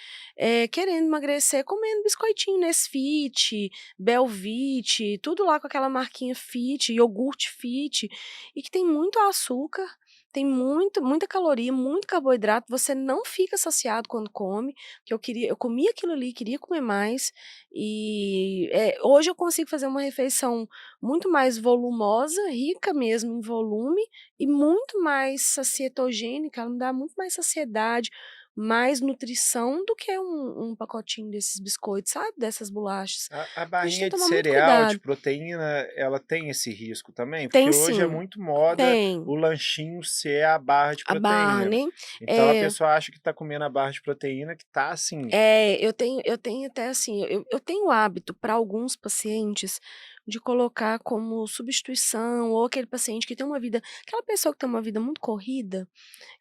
[SPEAKER 2] querendo emagrecer, comendo biscoitinho Nesfit, Belvite, tudo lá com aquela marquinha fit, iogurte fit, e que tem muito açúcar, tem muita caloria, muito carboidrato, você não fica saciado quando come, que eu comia aquilo ali, queria comer mais, e, hoje eu consigo fazer uma refeição muito mais volumosa, rica mesmo em volume, e muito mais sacietogênica, ela me dá muito mais saciedade, mais nutrição do que um pacotinho desses biscoitos, sabe, dessas bolachas.
[SPEAKER 1] A
[SPEAKER 2] Então a gente tem
[SPEAKER 1] barrinha
[SPEAKER 2] que
[SPEAKER 1] de
[SPEAKER 2] tomar muito
[SPEAKER 1] cereal, de
[SPEAKER 2] cuidado.
[SPEAKER 1] proteína, ela tem esse risco também? Porque
[SPEAKER 2] Tem
[SPEAKER 1] hoje é
[SPEAKER 2] sim,
[SPEAKER 1] muito moda
[SPEAKER 2] tem.
[SPEAKER 1] o lanchinho ser a barra de
[SPEAKER 2] A barra,
[SPEAKER 1] proteína.
[SPEAKER 2] né.
[SPEAKER 1] Então a
[SPEAKER 2] Eh
[SPEAKER 1] pessoa acha que está comendo a barra de proteína que está assim.
[SPEAKER 2] eu tenho até assim, eu tenho o hábito para alguns pacientes de colocar como substituição, ou aquele paciente que tem uma vida, aquela pessoa que tem uma vida muito corrida,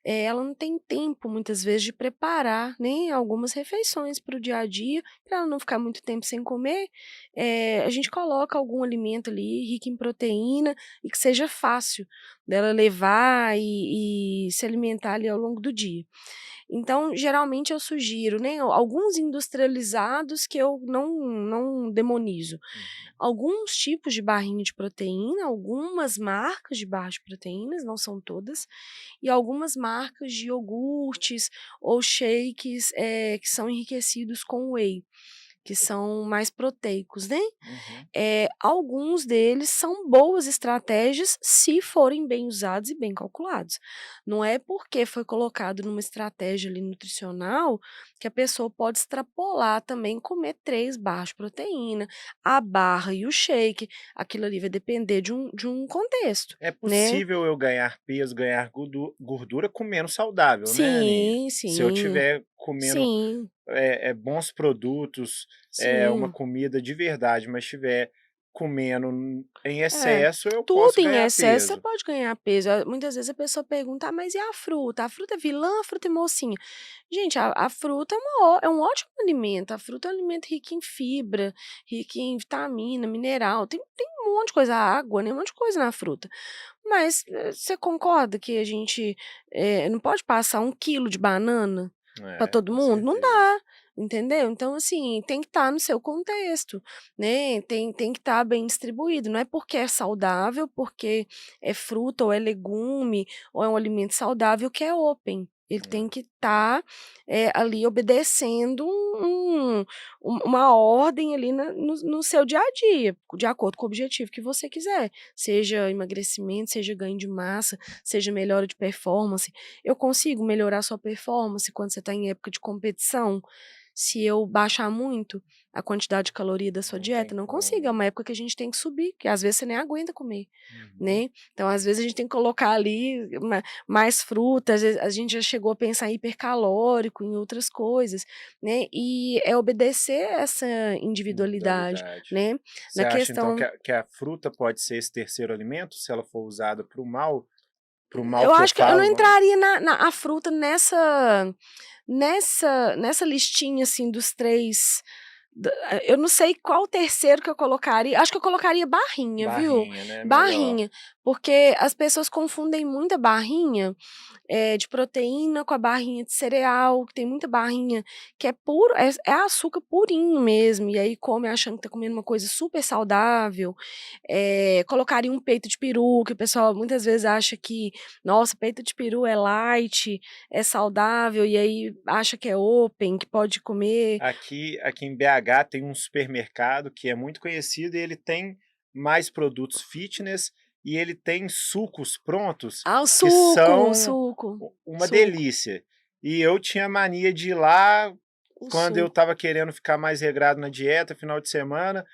[SPEAKER 2] ela não tem tempo muitas vezes de preparar, né, algumas refeições para o dia a dia, para ela não ficar muito tempo sem comer, a gente coloca algum alimento ali rico em proteína e que seja fácil dela levar e se alimentar ali ao longo do dia. Então, geralmente eu sugiro, né, alguns industrializados que eu não demonizo.
[SPEAKER 1] Uhum.
[SPEAKER 2] Alguns tipos de barrinha de proteína, algumas marcas de barra de proteínas, não são todas, e algumas marcas de iogurtes ou shakes, que são enriquecidos com whey, que são mais proteicos, né.
[SPEAKER 1] Uhum.
[SPEAKER 2] Alguns deles são boas estratégias se forem bem usados e bem calculados. Não é porque foi colocado numa estratégia ali nutricional que a pessoa pode extrapolar também, comer 3 barras de proteína, a barra e o shake, aquilo ali vai depender de um contexto,
[SPEAKER 1] É
[SPEAKER 2] né.
[SPEAKER 1] possível eu ganhar peso, ganhar gordura comendo saudável, né, Aninha?
[SPEAKER 2] Sim,
[SPEAKER 1] Se eu
[SPEAKER 2] sim,
[SPEAKER 1] tiver comendo
[SPEAKER 2] sim,
[SPEAKER 1] bons produtos, uma
[SPEAKER 2] sim.
[SPEAKER 1] comida de verdade, mas estiver comendo em
[SPEAKER 2] É,
[SPEAKER 1] excesso, eu
[SPEAKER 2] tudo
[SPEAKER 1] posso
[SPEAKER 2] em
[SPEAKER 1] ganhar
[SPEAKER 2] excesso você
[SPEAKER 1] peso.
[SPEAKER 2] pode ganhar peso. Muitas vezes a pessoa pergunta: "Ah, mas e a fruta? A fruta é vilã, a fruta é mocinha?". Gente, a fruta é um ótimo alimento, a fruta é um alimento rico em fibra, rico em vitamina, mineral, tem um monte de coisa, água, né, um monte de coisa na fruta. Mas, você concorda que a gente, não pode passar 1 quilo de banana para
[SPEAKER 1] É,
[SPEAKER 2] todo
[SPEAKER 1] com
[SPEAKER 2] mundo? Não
[SPEAKER 1] certeza.
[SPEAKER 2] dá, entendeu? Então, assim, tem que estar no seu contexto, né, tem que estar bem distribuído, não é porque é saudável, porque é fruta ou é legume, ou é um alimento saudável que é open. Ele tem
[SPEAKER 1] É.
[SPEAKER 2] que estar, ali obedecendo uma ordem ali no seu dia a dia, de acordo com o objetivo que você quiser, seja emagrecimento, seja ganho de massa, seja melhora de performance. Eu consigo melhorar sua performance quando você está em época de competição? Se eu baixar muito a quantidade de caloria da sua
[SPEAKER 1] Não tem
[SPEAKER 2] dieta? Não consigo, é
[SPEAKER 1] como.
[SPEAKER 2] uma época que a gente tem que subir, que às vezes você nem aguenta comer,
[SPEAKER 1] Uhum.
[SPEAKER 2] né. Então, às vezes, a gente tem que colocar ali mais frutas, às vezes a gente já chegou a pensar em hipercalórico, em outras coisas, né, e é obedecer essa individualidade,
[SPEAKER 1] Individualidade.
[SPEAKER 2] né,
[SPEAKER 1] Você
[SPEAKER 2] na
[SPEAKER 1] acha então
[SPEAKER 2] questão.
[SPEAKER 1] que a fruta pode ser esse terceiro alimento, se ela for usada para o mal
[SPEAKER 2] Eu
[SPEAKER 1] que eu
[SPEAKER 2] acho que eu não
[SPEAKER 1] falo, não?
[SPEAKER 2] entraria na a fruta nessa listinha, assim, dos 3. Eu não sei qual o terceiro que eu colocaria, acho que eu colocaria barrinha, viu.
[SPEAKER 1] Barrinha, né, melhor.
[SPEAKER 2] Barrinha, porque as pessoas confundem muito a barrinha, de proteína com a barrinha de cereal, que tem muita barrinha que é puro, é açúcar purinho mesmo, e aí come achando que tá comendo uma coisa super saudável. Colocaria um peito de peru, que o pessoal muitas vezes acha que: "Nossa, peito de peru é light, é saudável", e aí acha que é open, que pode comer.
[SPEAKER 1] Aqui em BH tem um supermercado que é muito conhecido e ele tem mais produtos fitness e ele tem sucos prontos
[SPEAKER 2] Ah,
[SPEAKER 1] que
[SPEAKER 2] o
[SPEAKER 1] são
[SPEAKER 2] suco,
[SPEAKER 1] uma
[SPEAKER 2] suco,
[SPEAKER 1] delícia. E eu tinha mania de ir lá
[SPEAKER 2] o
[SPEAKER 1] quando eu
[SPEAKER 2] suco.
[SPEAKER 1] estava querendo ficar mais regrado na dieta, final de semana,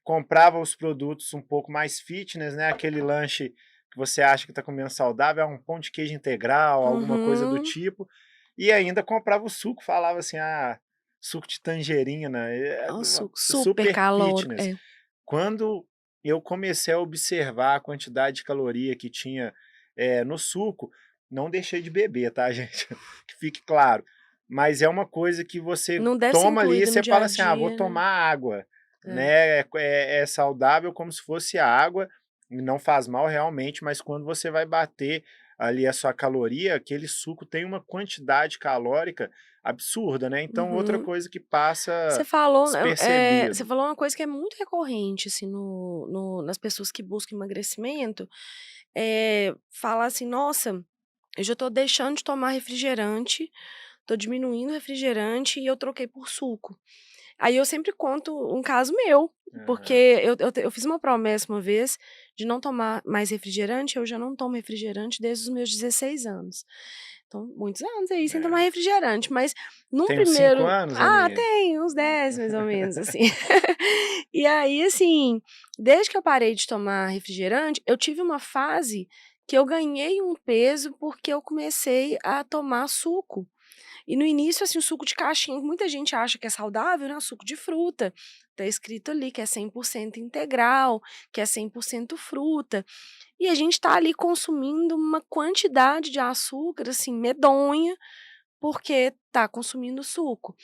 [SPEAKER 1] comprava os produtos um pouco mais fitness, né, aquele lanche que você acha que está comendo saudável, um pão de queijo integral, alguma coisa do
[SPEAKER 2] Uhum.
[SPEAKER 1] tipo, e ainda comprava o suco, falava assim: "Ah, suco de tangerina,
[SPEAKER 2] É o suco super
[SPEAKER 1] super
[SPEAKER 2] calórico.
[SPEAKER 1] fitness".
[SPEAKER 2] É.
[SPEAKER 1] Quando eu comecei a observar a quantidade de caloria que tinha, no suco. Não deixei de beber, tá, gente, que fique claro, mas é uma coisa que você
[SPEAKER 2] Não deve ser
[SPEAKER 1] toma ali e
[SPEAKER 2] incluído no
[SPEAKER 1] você
[SPEAKER 2] dia
[SPEAKER 1] fala
[SPEAKER 2] a
[SPEAKER 1] assim: "Ah, vou
[SPEAKER 2] dia, né.
[SPEAKER 1] tomar água",
[SPEAKER 2] É.
[SPEAKER 1] né, é saudável como se fosse água, e não faz mal realmente, mas quando você vai bater ali a sua caloria, aquele suco tem uma quantidade calórica absurda, né, então outra
[SPEAKER 2] Uhum.
[SPEAKER 1] coisa que passa
[SPEAKER 2] Você falou, você
[SPEAKER 1] despercebido.
[SPEAKER 2] falou uma coisa que é muito recorrente, assim, nas pessoas que buscam emagrecimento, falar assim: "Nossa, eu já tô deixando de tomar refrigerante, tô diminuindo o refrigerante e eu troquei por suco". Aí eu sempre conto um caso meu, porque
[SPEAKER 1] Aham.
[SPEAKER 2] eu fiz uma promessa uma vez de não tomar mais refrigerante, eu já não tomo refrigerante desde os meus 16 anos. Então, muitos anos aí sem tomar
[SPEAKER 1] É.
[SPEAKER 2] refrigerante, mas num
[SPEAKER 1] Tem uns 5
[SPEAKER 2] primeiro
[SPEAKER 1] anos, Aninha?
[SPEAKER 2] tem uns 10 mais ou menos, assim. E aí, assim, desde que eu parei de tomar refrigerante, eu tive uma fase que eu ganhei um peso, porque eu comecei a tomar suco. E no início, assim, o suco de caixinha, muita gente acha que é saudável, né, suco de fruta. Tá escrito ali que é 100% integral, que é 100% fruta. E a gente tá ali consumindo uma quantidade de açúcar, assim, medonha, porque tá consumindo suco.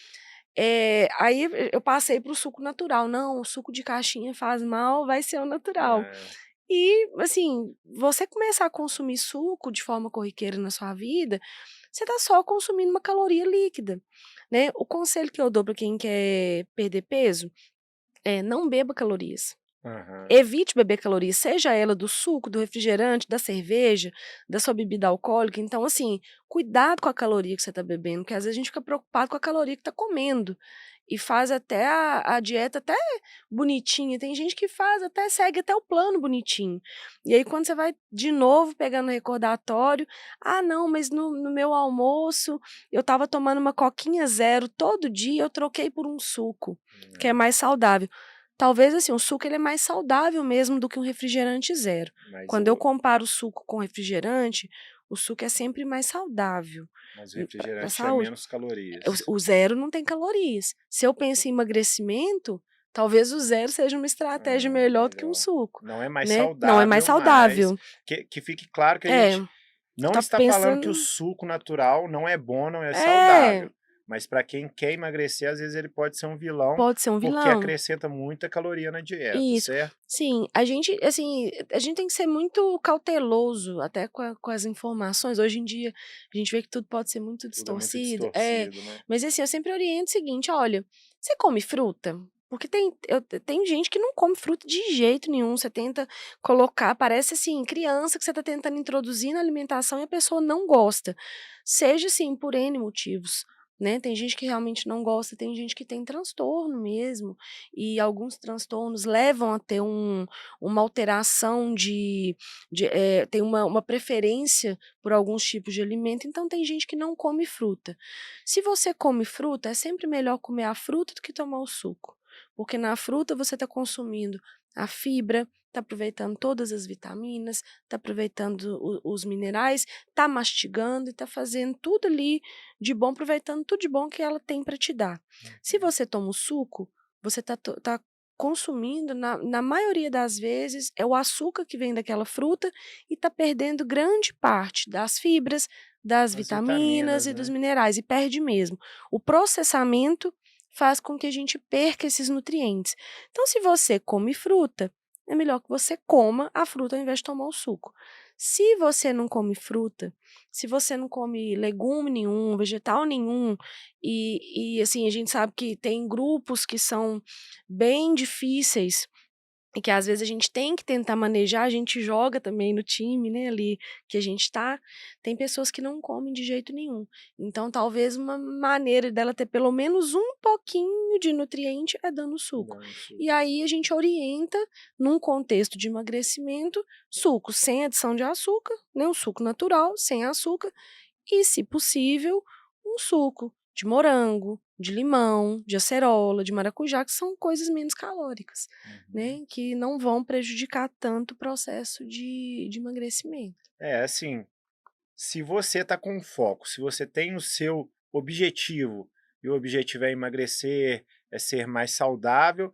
[SPEAKER 2] Aí eu passei para o suco natural. Não, o suco de caixinha faz mal, vai ser o natural.
[SPEAKER 1] É,
[SPEAKER 2] E, assim, você começar a consumir suco de forma corriqueira na sua vida, você tá só consumindo uma caloria líquida, né. O conselho que eu dou para quem quer perder peso é: não beba calorias.
[SPEAKER 1] aham.
[SPEAKER 2] Evite beber calorias, seja ela do suco, do refrigerante, da cerveja, da sua bebida alcoólica. Então, assim, cuidado com a caloria que você está bebendo, porque às vezes a gente fica preocupado com a caloria que está comendo. E faz até a dieta até bonitinha. Tem gente que faz até, segue até o plano bonitinho. E aí, quando você vai de novo pegando recordatório, ah, não, mas no meu almoço eu estava tomando uma coquinha zero todo dia, eu troquei por um suco, que é
[SPEAKER 1] É,
[SPEAKER 2] mais saudável. Talvez, assim, o suco ele é mais saudável mesmo do que um refrigerante zero.
[SPEAKER 1] mas
[SPEAKER 2] Quando eu
[SPEAKER 1] o
[SPEAKER 2] comparo o suco com refrigerante, o suco é sempre mais saudável,
[SPEAKER 1] mas o
[SPEAKER 2] pra
[SPEAKER 1] refrigerante tinha
[SPEAKER 2] saúde.
[SPEAKER 1] menos calorias.
[SPEAKER 2] O zero não tem calorias. Se eu penso em emagrecimento, talvez o zero seja uma estratégia
[SPEAKER 1] É,
[SPEAKER 2] melhor do que um
[SPEAKER 1] melhor.
[SPEAKER 2] suco,
[SPEAKER 1] Não é mais
[SPEAKER 2] né. Não é mais
[SPEAKER 1] saudável, mas
[SPEAKER 2] saudável.
[SPEAKER 1] que fique claro que a
[SPEAKER 2] É,
[SPEAKER 1] gente não
[SPEAKER 2] tá
[SPEAKER 1] está falando que o
[SPEAKER 2] pensando
[SPEAKER 1] suco natural não é bom, não é
[SPEAKER 2] é,
[SPEAKER 1] saudável, mas para quem quer emagrecer, às vezes ele pode ser um vilão,
[SPEAKER 2] pode ser um
[SPEAKER 1] porque
[SPEAKER 2] vilão.
[SPEAKER 1] acrescenta muita caloria na dieta,
[SPEAKER 2] Isso.
[SPEAKER 1] certo?
[SPEAKER 2] Sim, a gente, assim, a gente tem que ser muito cauteloso até com as informações. Hoje em dia, a gente vê que tudo pode ser muito
[SPEAKER 1] Tudo é muito
[SPEAKER 2] distorcido.
[SPEAKER 1] distorcido, né?
[SPEAKER 2] Mas assim, eu sempre oriento o seguinte: "Olha, você come fruta?" Porque tem gente que não come fruta de jeito nenhum, você tenta colocar, parece assim, criança que você está tentando introduzir na alimentação e a pessoa não gosta. Seja assim, por N motivos, né. Tem gente que realmente não gosta, tem gente que tem transtorno mesmo, e alguns transtornos levam a ter uma alteração tem uma preferência por alguns tipos de alimento, então tem gente que não come fruta. Se você come fruta, é sempre melhor comer a fruta do que tomar o suco, porque na fruta você está consumindo a fibra, está aproveitando todas as vitaminas, está aproveitando os minerais, está mastigando e está fazendo tudo ali de bom, aproveitando tudo de bom que ela tem para te dar. Se
[SPEAKER 1] Uhum.
[SPEAKER 2] você toma o suco, você tá consumindo, na maioria das vezes, é o açúcar que vem daquela fruta e tá perdendo grande parte das fibras, das
[SPEAKER 1] As
[SPEAKER 2] vitaminas
[SPEAKER 1] vitaminas,
[SPEAKER 2] e dos
[SPEAKER 1] né?
[SPEAKER 2] minerais, e perde mesmo. O processamento faz com que a gente perca esses nutrientes. Então, se você come fruta, é melhor que você coma a fruta ao invés de tomar o suco. Se você não come fruta, se você não come legume nenhum, vegetal nenhum, assim, a gente sabe que tem grupos que são bem difíceis e que às vezes a gente tem que tentar manejar, a gente joga também no time, né, ali que a gente tá, tem pessoas que não comem de jeito nenhum. Então talvez uma maneira dela ter pelo menos um pouquinho de nutriente é dando suco.
[SPEAKER 1] Dando suco.
[SPEAKER 2] E aí a gente orienta, num contexto de emagrecimento, suco sem adição de açúcar, né, um suco natural, sem açúcar, e, se possível, um suco de morango, de limão, de acerola, de maracujá, que são coisas menos calóricas,
[SPEAKER 1] Uhum.
[SPEAKER 2] né, que não vão prejudicar tanto o processo de emagrecimento.
[SPEAKER 1] É, assim, se você está com foco, se você tem o seu objetivo, e o objetivo é emagrecer, é ser mais saudável,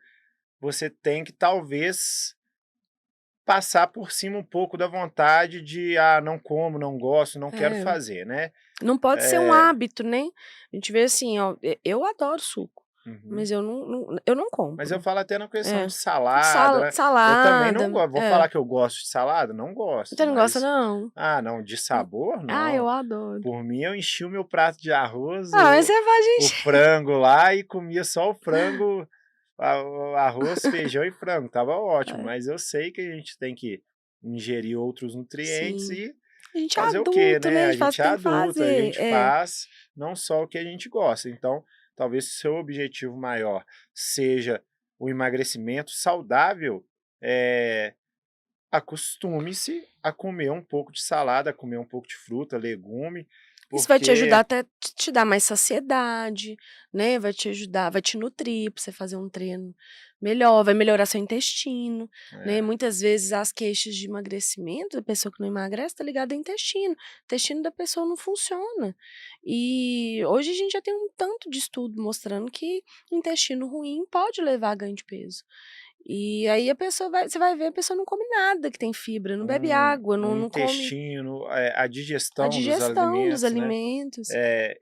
[SPEAKER 1] você tem que talvez passar por cima um pouco da vontade de, não como, não gosto, não quero
[SPEAKER 2] É.
[SPEAKER 1] fazer, né.
[SPEAKER 2] Não pode ser um
[SPEAKER 1] Eh
[SPEAKER 2] hábito, né. A gente vê assim, ó, eu adoro suco,
[SPEAKER 1] uhum.
[SPEAKER 2] mas eu não
[SPEAKER 1] Mas eu
[SPEAKER 2] compro.
[SPEAKER 1] falo até na questão
[SPEAKER 2] É.
[SPEAKER 1] de salada, né, eu também
[SPEAKER 2] Salada,
[SPEAKER 1] não gosto. Vou
[SPEAKER 2] é.
[SPEAKER 1] falar que eu gosto de salada? Não gosto,
[SPEAKER 2] Você não gosta
[SPEAKER 1] mas
[SPEAKER 2] não?
[SPEAKER 1] não, de sabor
[SPEAKER 2] Eu
[SPEAKER 1] não.
[SPEAKER 2] adoro.
[SPEAKER 1] Por mim eu enchi o meu prato de arroz,
[SPEAKER 2] Mas você pode
[SPEAKER 1] o
[SPEAKER 2] encher.
[SPEAKER 1] frango lá e comia só o frango, o arroz, feijão e frango, estava ótimo,
[SPEAKER 2] É,
[SPEAKER 1] mas eu sei que a gente tem que ingerir outros nutrientes
[SPEAKER 2] sim.
[SPEAKER 1] e
[SPEAKER 2] A gente é
[SPEAKER 1] fazer o quê,
[SPEAKER 2] adulto,
[SPEAKER 1] né,
[SPEAKER 2] né, a
[SPEAKER 1] a
[SPEAKER 2] gente faz o
[SPEAKER 1] gente
[SPEAKER 2] que
[SPEAKER 1] é
[SPEAKER 2] tem que
[SPEAKER 1] adulto, a
[SPEAKER 2] fazer.
[SPEAKER 1] gente
[SPEAKER 2] É.
[SPEAKER 1] faz não só o que a gente gosta, então talvez se o seu objetivo maior seja o emagrecimento saudável, eh, acostume-se a comer um pouco de salada, a comer um pouco de fruta, legume,
[SPEAKER 2] Isso vai te ajudar
[SPEAKER 1] porque
[SPEAKER 2] até te dar mais saciedade, né, vai te ajudar, vai te nutrir pra você fazer um treino melhor, vai melhorar seu intestino, né.
[SPEAKER 1] é,
[SPEAKER 2] Muitas vezes as queixas de emagrecimento, a pessoa que não emagrece tá ligada ao intestino, o intestino da pessoa não funciona. E hoje a gente já tem um tanto de estudo mostrando que intestino ruim pode levar a ganho de peso. E aí a pessoa vai você vai ver, a pessoa não come nada que tem fibra, não bebe água,
[SPEAKER 1] o
[SPEAKER 2] não come
[SPEAKER 1] intestino, a
[SPEAKER 2] a
[SPEAKER 1] digestão dos
[SPEAKER 2] digestão dos
[SPEAKER 1] alimentos, né.
[SPEAKER 2] alimentos.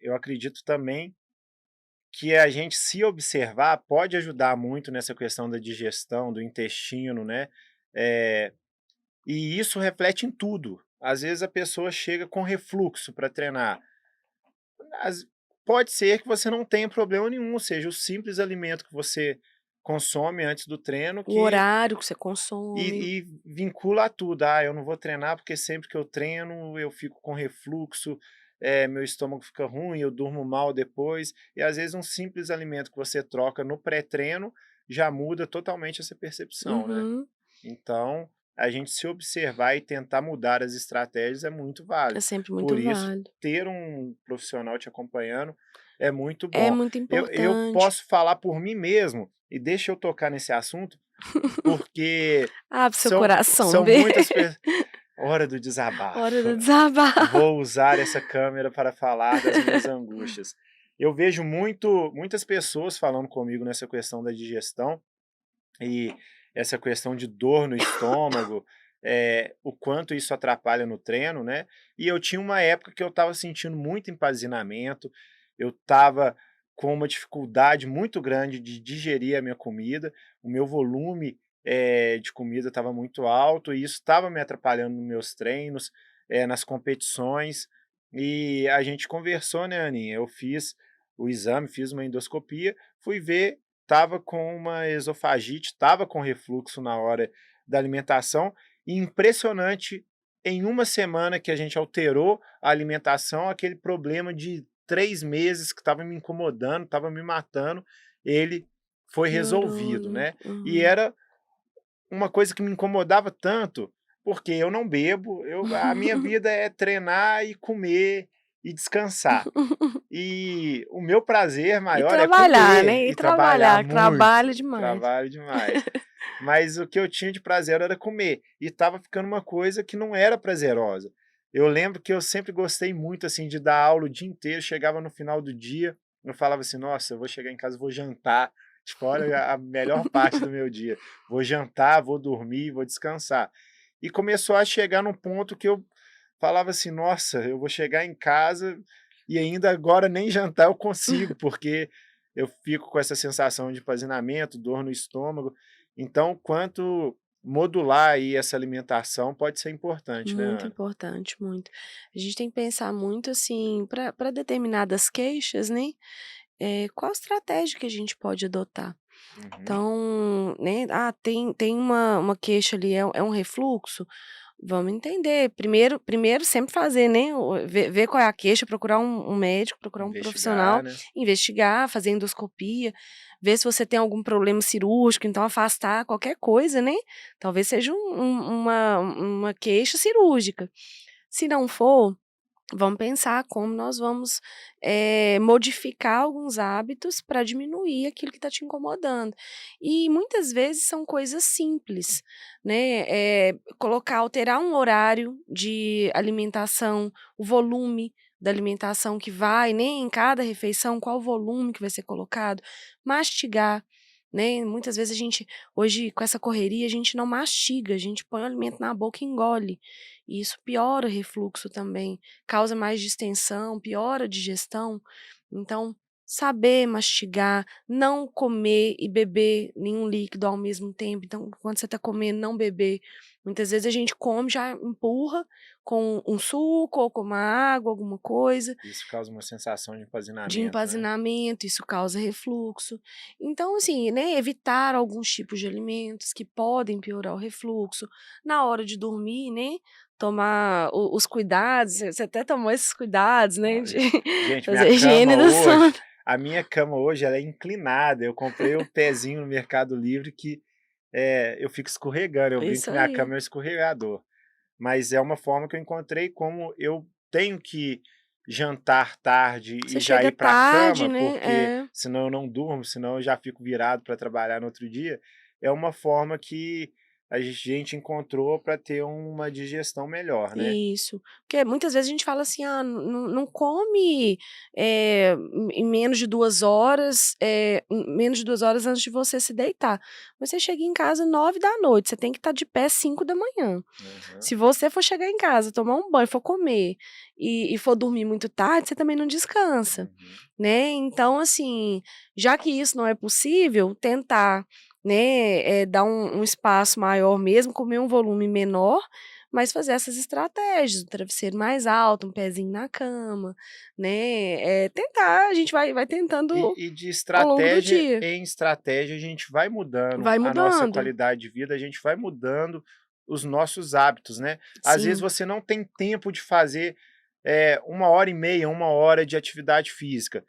[SPEAKER 1] Eu acredito também que a gente se observar pode ajudar muito nessa questão da digestão, do intestino, né, eh, e isso reflete em tudo. Às vezes a pessoa chega com refluxo para treinar, as pode ser que você não tenha problema nenhum, seja o simples alimento que você consome antes do treino
[SPEAKER 2] O
[SPEAKER 1] que
[SPEAKER 2] horário que você consome.
[SPEAKER 1] e vincula a tudo. Eu não vou treinar porque sempre que eu treino eu fico com refluxo, meu estômago fica ruim, eu durmo mal depois. E às vezes um simples alimento que você troca no pré-treino já muda totalmente essa percepção, né.
[SPEAKER 2] Uhum.
[SPEAKER 1] Então, a gente se observar e tentar mudar as estratégias é muito
[SPEAKER 2] É
[SPEAKER 1] válido.
[SPEAKER 2] sempre
[SPEAKER 1] Por
[SPEAKER 2] muito
[SPEAKER 1] isso,
[SPEAKER 2] válido.
[SPEAKER 1] ter um profissional te acompanhando é muito
[SPEAKER 2] É
[SPEAKER 1] bom.
[SPEAKER 2] muito
[SPEAKER 1] Eu
[SPEAKER 2] importante.
[SPEAKER 1] posso falar por mim mesmo, e deixa eu tocar nesse assunto, porque
[SPEAKER 2] Abre seu
[SPEAKER 1] são
[SPEAKER 2] coração,
[SPEAKER 1] são
[SPEAKER 2] Bê.
[SPEAKER 1] muitas pe hora do
[SPEAKER 2] Hora
[SPEAKER 1] desabafo.
[SPEAKER 2] do desabafo.
[SPEAKER 1] Vou usar essa câmera para falar das minhas angústias. Eu vejo muitas pessoas falando comigo nessa questão da digestão, e essa questão de dor no estômago, o quanto isso atrapalha no treino, né. E eu tinha uma época que eu estava sentindo muito empazinamento, eu estava com uma dificuldade muito grande de digerir a minha comida, o meu volume, de comida estava muito alto e isso estava me atrapalhando nos meus treinos, nas competições. E a gente conversou, né, Aninha, eu fiz o exame, fiz uma endoscopia, fui ver, estava com uma esofagite, estava com refluxo na hora da alimentação, e impressionante, em uma semana que a gente alterou a alimentação, aquele problema de 3 meses que estava me incomodando, estava me matando, ele foi
[SPEAKER 2] Melhorou,
[SPEAKER 1] resolvido,
[SPEAKER 2] né.
[SPEAKER 1] né. E
[SPEAKER 2] Uhum.
[SPEAKER 1] era uma coisa que me incomodava tanto, porque eu não bebo, a minha vida é treinar e comer e descansar. E o meu prazer
[SPEAKER 2] E
[SPEAKER 1] maior é
[SPEAKER 2] trabalhar,
[SPEAKER 1] comer
[SPEAKER 2] né, e
[SPEAKER 1] e trabalhar
[SPEAKER 2] trabalhar,
[SPEAKER 1] muito,
[SPEAKER 2] trabalha demais.
[SPEAKER 1] trabalho demais. Mas o que eu tinha de prazer era comer, e estava ficando uma coisa que não era prazerosa. Eu lembro que eu sempre gostei muito, assim, de dar aula o dia inteiro, chegava no final do dia, eu falava assim: "Nossa, eu vou chegar em casa e vou jantar", tipo, olha a melhor parte do meu dia. Vou jantar, vou dormir, vou descansar. E começou a chegar num ponto que eu falava assim: "Nossa, eu vou chegar em casa e ainda agora nem jantar eu consigo", porque eu fico com essa sensação de empazinamento, dor no estômago. Então, quanto modular aí essa alimentação pode ser importante, né,
[SPEAKER 2] Muito
[SPEAKER 1] Ana?
[SPEAKER 2] importante, muito. A gente tem que pensar muito, assim, para determinadas queixas, né, qual estratégia que a gente pode adotar.
[SPEAKER 1] Uhum.
[SPEAKER 2] Então, né, tem uma queixa ali, é um refluxo, vamos entender. Primeiro sempre fazer, né, ver qual é a queixa, procurar um médico, procurar um
[SPEAKER 1] Investigar,
[SPEAKER 2] profissional,
[SPEAKER 1] né?
[SPEAKER 2] investigar, fazer endoscopia, ver se você tem algum problema cirúrgico, então afastar qualquer coisa, né. Talvez seja uma queixa cirúrgica. Se não for, vamos pensar como nós vamos, modificar alguns hábitos para diminuir aquilo que está te incomodando. E muitas vezes são coisas simples, né, alterar um horário de alimentação, o volume da alimentação que vai, né, em cada refeição, qual o volume que vai ser colocado, mastigar. né? Muitas vezes a gente, hoje, com essa correria, a gente não mastiga, a gente põe o alimento na boca e engole. E isso piora o refluxo também, causa mais distensão, piora a digestão. Então, saber mastigar, não comer e beber nenhum líquido ao mesmo tempo. Então, quando você está comendo, não beber. Muitas vezes a gente come, já empurra com um suco ou com uma água, alguma coisa
[SPEAKER 1] Isso causa uma sensação de
[SPEAKER 2] de
[SPEAKER 1] empazinamento, né?
[SPEAKER 2] empazinamento, isso causa refluxo. Então, assim, né, evitar alguns tipos de alimentos que podem piorar o refluxo. Na hora de dormir, né, tomar os cuidados, você até tomou esses cuidados, né,
[SPEAKER 1] Ó,
[SPEAKER 2] de
[SPEAKER 1] gente,
[SPEAKER 2] fazer a higiene do sono.
[SPEAKER 1] a minha cama hoje, ela é inclinada. Eu comprei o pezinho no Mercado Livre que eu fico escorregando. Eu brinco
[SPEAKER 2] Isso
[SPEAKER 1] que minha
[SPEAKER 2] aí.
[SPEAKER 1] cama é um escorregador. Mas é uma forma que eu encontrei como eu tenho que jantar tarde
[SPEAKER 2] Você
[SPEAKER 1] e já
[SPEAKER 2] chega
[SPEAKER 1] ir para a
[SPEAKER 2] tarde,
[SPEAKER 1] cama,
[SPEAKER 2] né,
[SPEAKER 1] porque senão eu não durmo, senão eu já fico virado para trabalhar no outro dia. É uma forma que a gente encontrou para ter uma digestão melhor, né?
[SPEAKER 2] isso. Porque muitas vezes a gente fala assim: "Ah, não come, em menos de 2 horas, menos de 2 horas antes de você se deitar". Mas você chega em casa 9 da noite, você tem que estar de pé 5 da manhã.
[SPEAKER 1] Aham.
[SPEAKER 2] Se você for chegar em casa, tomar um banho, for comer e for dormir muito tarde, você também não descansa,
[SPEAKER 1] Uhum.
[SPEAKER 2] né. Então, assim, já que isso não é possível, tentar, né, dar um espaço maior mesmo, comer um volume menor, mas fazer essas estratégias, um travesseiro mais alto, um pezinho na cama, né, tentar, a gente vai tentando
[SPEAKER 1] E de
[SPEAKER 2] ao longo do
[SPEAKER 1] estratégia
[SPEAKER 2] dia.
[SPEAKER 1] em estratégia, a gente vai mudando
[SPEAKER 2] Vai
[SPEAKER 1] a nossa
[SPEAKER 2] mudando.
[SPEAKER 1] qualidade de vida, a gente vai mudando os nossos hábitos, né. Às vezes
[SPEAKER 2] Sim,
[SPEAKER 1] você não tem tempo de fazer, 1 hora e meia, 1 hora de atividade física,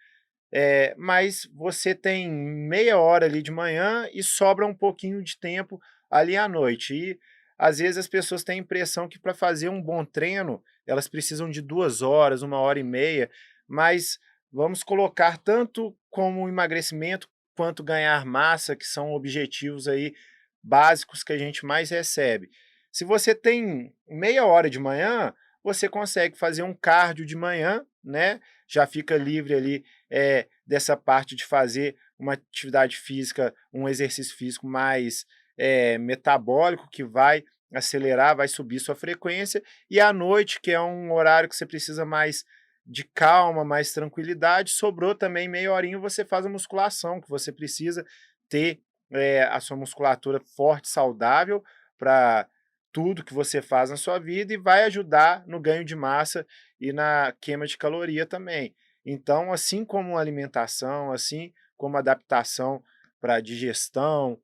[SPEAKER 1] mas você tem meia hora ali de manhã e sobra um pouquinho de tempo ali à noite. E, às vezes, as pessoas têm a impressão que para fazer um bom treino, elas precisam de 2 horas, 1 hora e meia, mas vamos colocar tanto como emagrecimento quanto ganhar massa, que são objetivos aí básicos que a gente mais recebe. Se você tem meia hora de manhã, você consegue fazer um cardio de manhã, né? Já fica livre ali dessa parte de fazer uma atividade física, um exercício físico mais metabólico, que vai acelerar, vai subir sua frequência, e à noite, que é um horário que você precisa mais de calma, mais tranquilidade, sobrou também meia horinha, você faz a musculação, que você precisa ter a sua musculatura forte, saudável, para tudo que você faz na sua vida, e vai ajudar no ganho de massa e na queima de caloria também. Então, assim como a alimentação, assim como a adaptação para digestão,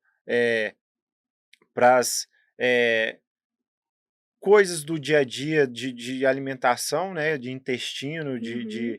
[SPEAKER 1] para as coisas do dia a dia de alimentação, né, de intestino,
[SPEAKER 2] uhum,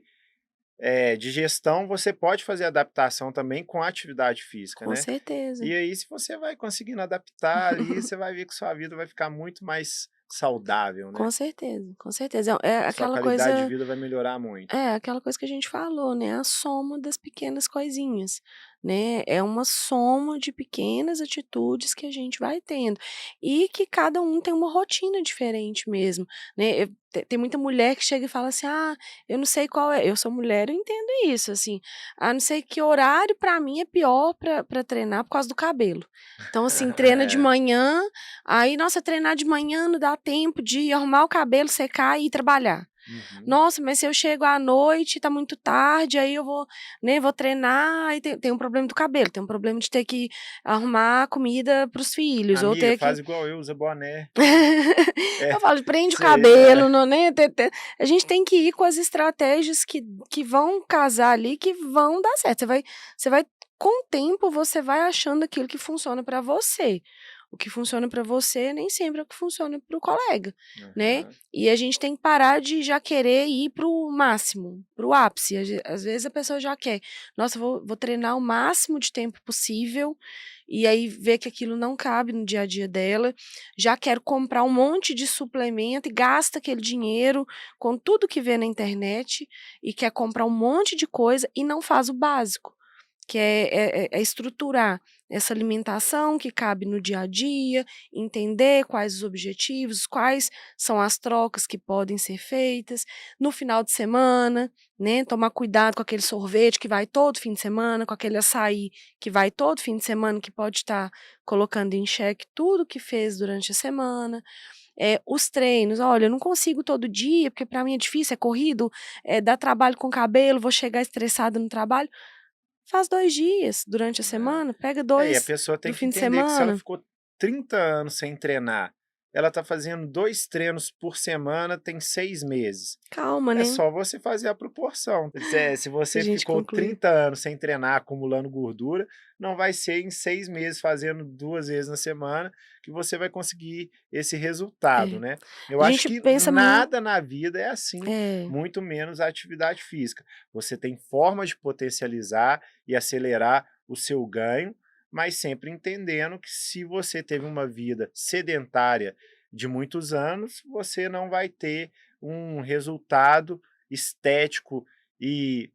[SPEAKER 1] digestão, você pode fazer adaptação também com a atividade física,
[SPEAKER 2] com
[SPEAKER 1] né.
[SPEAKER 2] certeza.
[SPEAKER 1] E aí, se você vai conseguindo adaptar ali, você vai ver que sua vida vai ficar muito mais saudável, né.
[SPEAKER 2] Com certeza, com certeza. É
[SPEAKER 1] Sua
[SPEAKER 2] aquela
[SPEAKER 1] qualidade de
[SPEAKER 2] coisa,
[SPEAKER 1] vida vai melhorar muito.
[SPEAKER 2] aquela coisa que a gente falou, né, a soma das pequenas coisinhas, né, é uma soma de pequenas atitudes que a gente vai tendo, e que cada um tem uma rotina diferente mesmo, né, tem muita mulher que chega e fala assim: "Ah, eu não sei qual é", eu sou mulher, eu entendo isso, assim, "Ah, não sei que horário pra mim é pior pra treinar por causa do cabelo". Então, assim, treina de
[SPEAKER 1] É.
[SPEAKER 2] manhã, aí, nossa, treinar de manhã não dá tempo de arrumar o cabelo, secar e ir trabalhar.
[SPEAKER 1] Uhum.
[SPEAKER 2] Nossa, mas se eu chego à noite, tá muito tarde, aí eu vou, né, vou treinar, aí tem um problema do cabelo, tem um problema de ter que arrumar comida para os filhos, ou
[SPEAKER 1] Amiga,
[SPEAKER 2] ter que
[SPEAKER 1] faz igual eu, usa boné.
[SPEAKER 2] eu
[SPEAKER 1] É,
[SPEAKER 2] falo: "Prende o
[SPEAKER 1] isso aí,
[SPEAKER 2] cabelo", não, né, a gente tem que ir com as estratégias que vão casar ali, que vão dar certo. Você vai com o tempo, você vai achando aquilo que funciona para você. O que funciona para você nem sempre é o que funciona para o colega, né.
[SPEAKER 1] Aham.
[SPEAKER 2] E a gente tem que parar de já querer ir para o máximo, para o ápice. Às vezes a pessoa já quer: "Nossa, vou treinar o máximo de tempo possível", e aí vê que aquilo não cabe no dia a dia dela, já quer comprar um monte de suplemento e gasta aquele dinheiro com tudo que vê na internet, e quer comprar um monte de coisa e não faz o básico, que é estruturar. essa alimentação que cabe no dia a dia, entender quais os objetivos, quais são as trocas que podem ser feitas no final de semana, né? Tomar cuidado com aquele sorvete que vai todo fim de semana, com aquele açaí que vai todo fim de semana, que pode estar colocando em xeque tudo que fez durante a semana. Os treinos, olha, eu não consigo todo dia, porque para mim é difícil, é corrido, dá trabalho com o cabelo, vou chegar estressada no trabalho. Faz 2 dias durante a semana, pega
[SPEAKER 1] E a
[SPEAKER 2] 2
[SPEAKER 1] pessoa
[SPEAKER 2] do
[SPEAKER 1] tem que
[SPEAKER 2] fim de
[SPEAKER 1] entender que se ela
[SPEAKER 2] semana.
[SPEAKER 1] ficou 30 anos sem treinar, ela tá fazendo 2 treinos por semana, tem 6 meses.
[SPEAKER 2] Calma,
[SPEAKER 1] É
[SPEAKER 2] né,
[SPEAKER 1] só você fazer a proporção. Se
[SPEAKER 2] pra
[SPEAKER 1] você
[SPEAKER 2] gente
[SPEAKER 1] ficou
[SPEAKER 2] concluir.
[SPEAKER 1] 30 anos sem treinar, acumulando gordura, não vai ser em 6 meses fazendo 2 vezes na semana que você vai conseguir esse resultado,
[SPEAKER 2] É.
[SPEAKER 1] né. Eu
[SPEAKER 2] A
[SPEAKER 1] acho
[SPEAKER 2] gente
[SPEAKER 1] que
[SPEAKER 2] pensa muito.
[SPEAKER 1] nada na vida é assim,
[SPEAKER 2] É,
[SPEAKER 1] muito menos a atividade física. Você tem formas de potencializar e acelerar o seu ganho, mas sempre entendendo que se você teve uma vida sedentária de muitos anos, você não vai ter um resultado estético e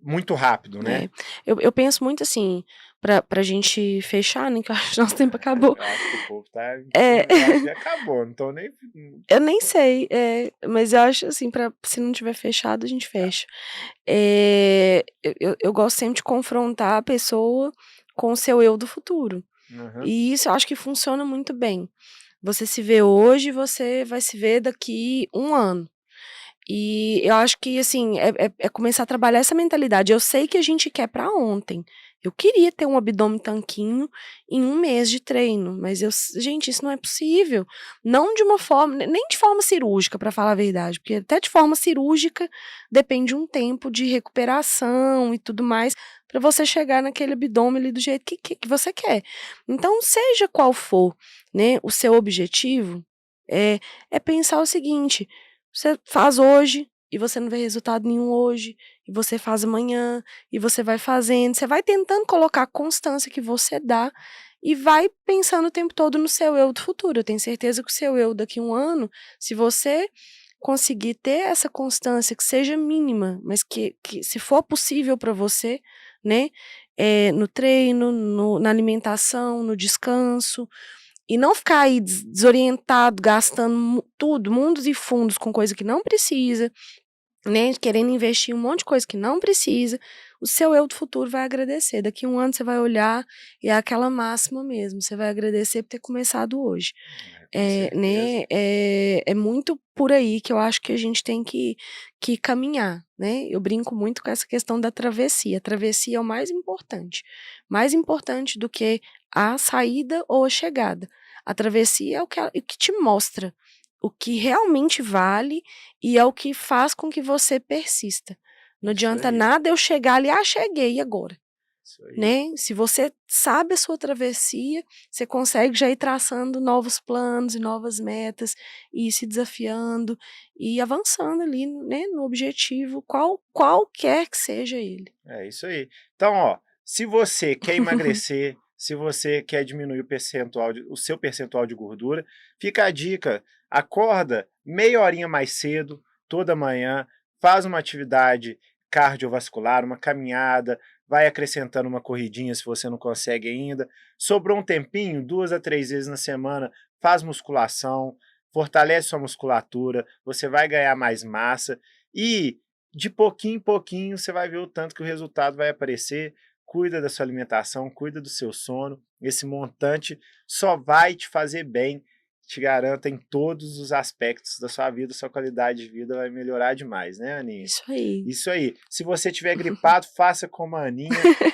[SPEAKER 1] muito rápido, né.
[SPEAKER 2] é. Eu penso muito assim, pra gente fechar, né, que eu acho que nosso tempo acabou.
[SPEAKER 1] Eu acho que o povo tá
[SPEAKER 2] É.
[SPEAKER 1] eu acho que já acabou, não tô nem
[SPEAKER 2] Eu nem sei, mas eu acho assim, se não tiver fechado, a gente
[SPEAKER 1] tá.
[SPEAKER 2] fecha. Eu gosto sempre de confrontar a pessoa com o seu eu do futuro.
[SPEAKER 1] Aham.
[SPEAKER 2] E isso eu acho que funciona muito bem. Você se vê hoje, você vai se ver daqui 1 ano. E eu acho que, assim, é começar a trabalhar essa mentalidade. Eu sei que a gente quer pra ontem. Eu queria ter um abdômen tanquinho em 1 mês de treino, mas gente, isso não é possível. Não de uma forma, nem de forma cirúrgica, pra falar a verdade, porque até de forma cirúrgica depende de um tempo de recuperação e tudo mais pra você chegar naquele abdômen ali do jeito que você quer. Então, seja qual for, né, o seu objetivo, é, é pensar o seguinte: você faz hoje e você não vê resultado nenhum hoje, e você faz amanhã, e você vai fazendo, você vai tentando colocar a constância que você dá e vai pensando o tempo todo no seu eu do futuro. Eu tenho certeza que o seu eu daqui 1 ano, se você conseguir ter essa constância que seja mínima, mas que se for possível para você, né, no treino, na alimentação, no descanso, e não ficar aí desorientado, gastando tudo, mundos e fundos com coisa que não precisa, né, querendo investir um monte de coisa que não precisa, o seu eu do futuro vai agradecer. Daqui 1 ano você vai olhar e é aquela máxima mesmo, você vai agradecer por ter começado hoje.
[SPEAKER 1] É, com certeza.
[SPEAKER 2] É muito por aí que eu acho que a gente tem que caminhar, né. Eu brinco muito com essa questão da travessia. A travessia é o mais importante do que a saída ou a chegada. A travessia é o que te mostra o que realmente vale e é o que faz com que você persista. Não
[SPEAKER 1] Isso
[SPEAKER 2] adianta
[SPEAKER 1] aí,
[SPEAKER 2] nada eu chegar ali: "Ah, cheguei, e agora?",
[SPEAKER 1] isso aí.
[SPEAKER 2] né. Se você sabe a sua travessia, você consegue já ir traçando novos planos e novas metas, e ir se desafiando e avançando ali, né, no objetivo, qualquer que seja ele.
[SPEAKER 1] É isso aí. Então, ó, se você quer emagrecer, se você quer diminuir o seu percentual de gordura, fica a dica: acorda meia horinha mais cedo, toda manhã, faz uma atividade cardiovascular, uma caminhada, vai acrescentando uma corridinha se você não consegue ainda. Sobrou um tempinho, 2 a 3 vezes na semana, faz musculação, fortalece sua musculatura, você vai ganhar mais massa e de pouquinho em pouquinho você vai ver o tanto que o resultado vai aparecer. Cuida da sua alimentação, cuida do seu sono. Esse montante só vai te fazer bem, te garanto, em todos os aspectos da sua vida, sua qualidade de vida vai melhorar demais, né, Aninha?
[SPEAKER 2] Isso aí.
[SPEAKER 1] Isso aí. Se você tiver gripado, faça como a Aninha,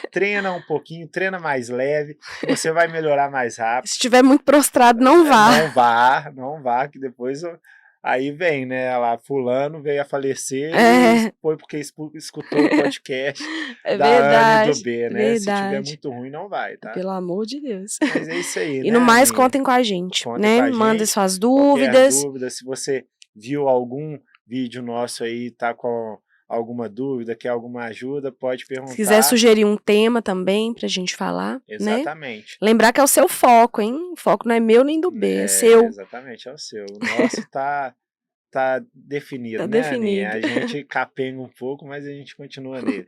[SPEAKER 1] treina um pouquinho, treina mais leve, que você vai melhorar mais rápido.
[SPEAKER 2] Se estiver muito prostrado, não vá.
[SPEAKER 1] Não vá, não vá, que depois aí vem, né, lá fulano veio a falecer e
[SPEAKER 2] É,
[SPEAKER 1] foi porque escutou o podcast
[SPEAKER 2] é
[SPEAKER 1] da Ana e do
[SPEAKER 2] verdade,
[SPEAKER 1] B, né, se tiver
[SPEAKER 2] verdade.
[SPEAKER 1] muito ruim não vai, tá.
[SPEAKER 2] Pelo amor de Deus.
[SPEAKER 1] Mas é isso aí,
[SPEAKER 2] E no
[SPEAKER 1] né,
[SPEAKER 2] mais,
[SPEAKER 1] Aninha.
[SPEAKER 2] contem com a gente,
[SPEAKER 1] Conta com
[SPEAKER 2] né?
[SPEAKER 1] a
[SPEAKER 2] Mandem
[SPEAKER 1] gente,
[SPEAKER 2] suas
[SPEAKER 1] qualquer
[SPEAKER 2] dúvidas.
[SPEAKER 1] dúvida, se você viu algum vídeo nosso aí, tá com alguma dúvida, quer alguma ajuda, pode
[SPEAKER 2] Se quiser
[SPEAKER 1] perguntar.
[SPEAKER 2] sugerir um tema também pra gente falar, né?
[SPEAKER 1] Exatamente.
[SPEAKER 2] Lembrar que é o seu foco, hein? O foco não é meu nem do B, é
[SPEAKER 1] É,
[SPEAKER 2] seu.
[SPEAKER 1] exatamente, é o seu. O nosso tá tá definido,
[SPEAKER 2] Tá
[SPEAKER 1] né, Aninha? A
[SPEAKER 2] definido.
[SPEAKER 1] gente capenga um pouco, mas a gente continua nele.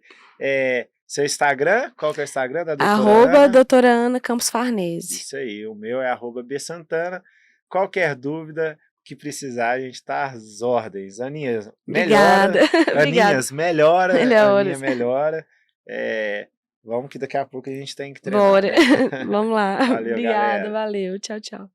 [SPEAKER 1] Seu Instagram, qual que é o Instagram da doutora
[SPEAKER 2] Arroba
[SPEAKER 1] Ana?
[SPEAKER 2] doutora Ana Campos Farnese.
[SPEAKER 1] Isso aí, o meu é @bsantana. Qualquer dúvida que precisar, a gente tá às ordens. Aninha, melhora.
[SPEAKER 2] Obrigada, obrigada.
[SPEAKER 1] Aninhas, melhora. Aninha,
[SPEAKER 2] Melhoras.
[SPEAKER 1] melhora. Vamos que daqui a pouco a gente tem que treinar,
[SPEAKER 2] Bora,
[SPEAKER 1] né?
[SPEAKER 2] vamos lá.
[SPEAKER 1] Valeu,
[SPEAKER 2] Obrigada,
[SPEAKER 1] galera.
[SPEAKER 2] valeu. Tchau, tchau.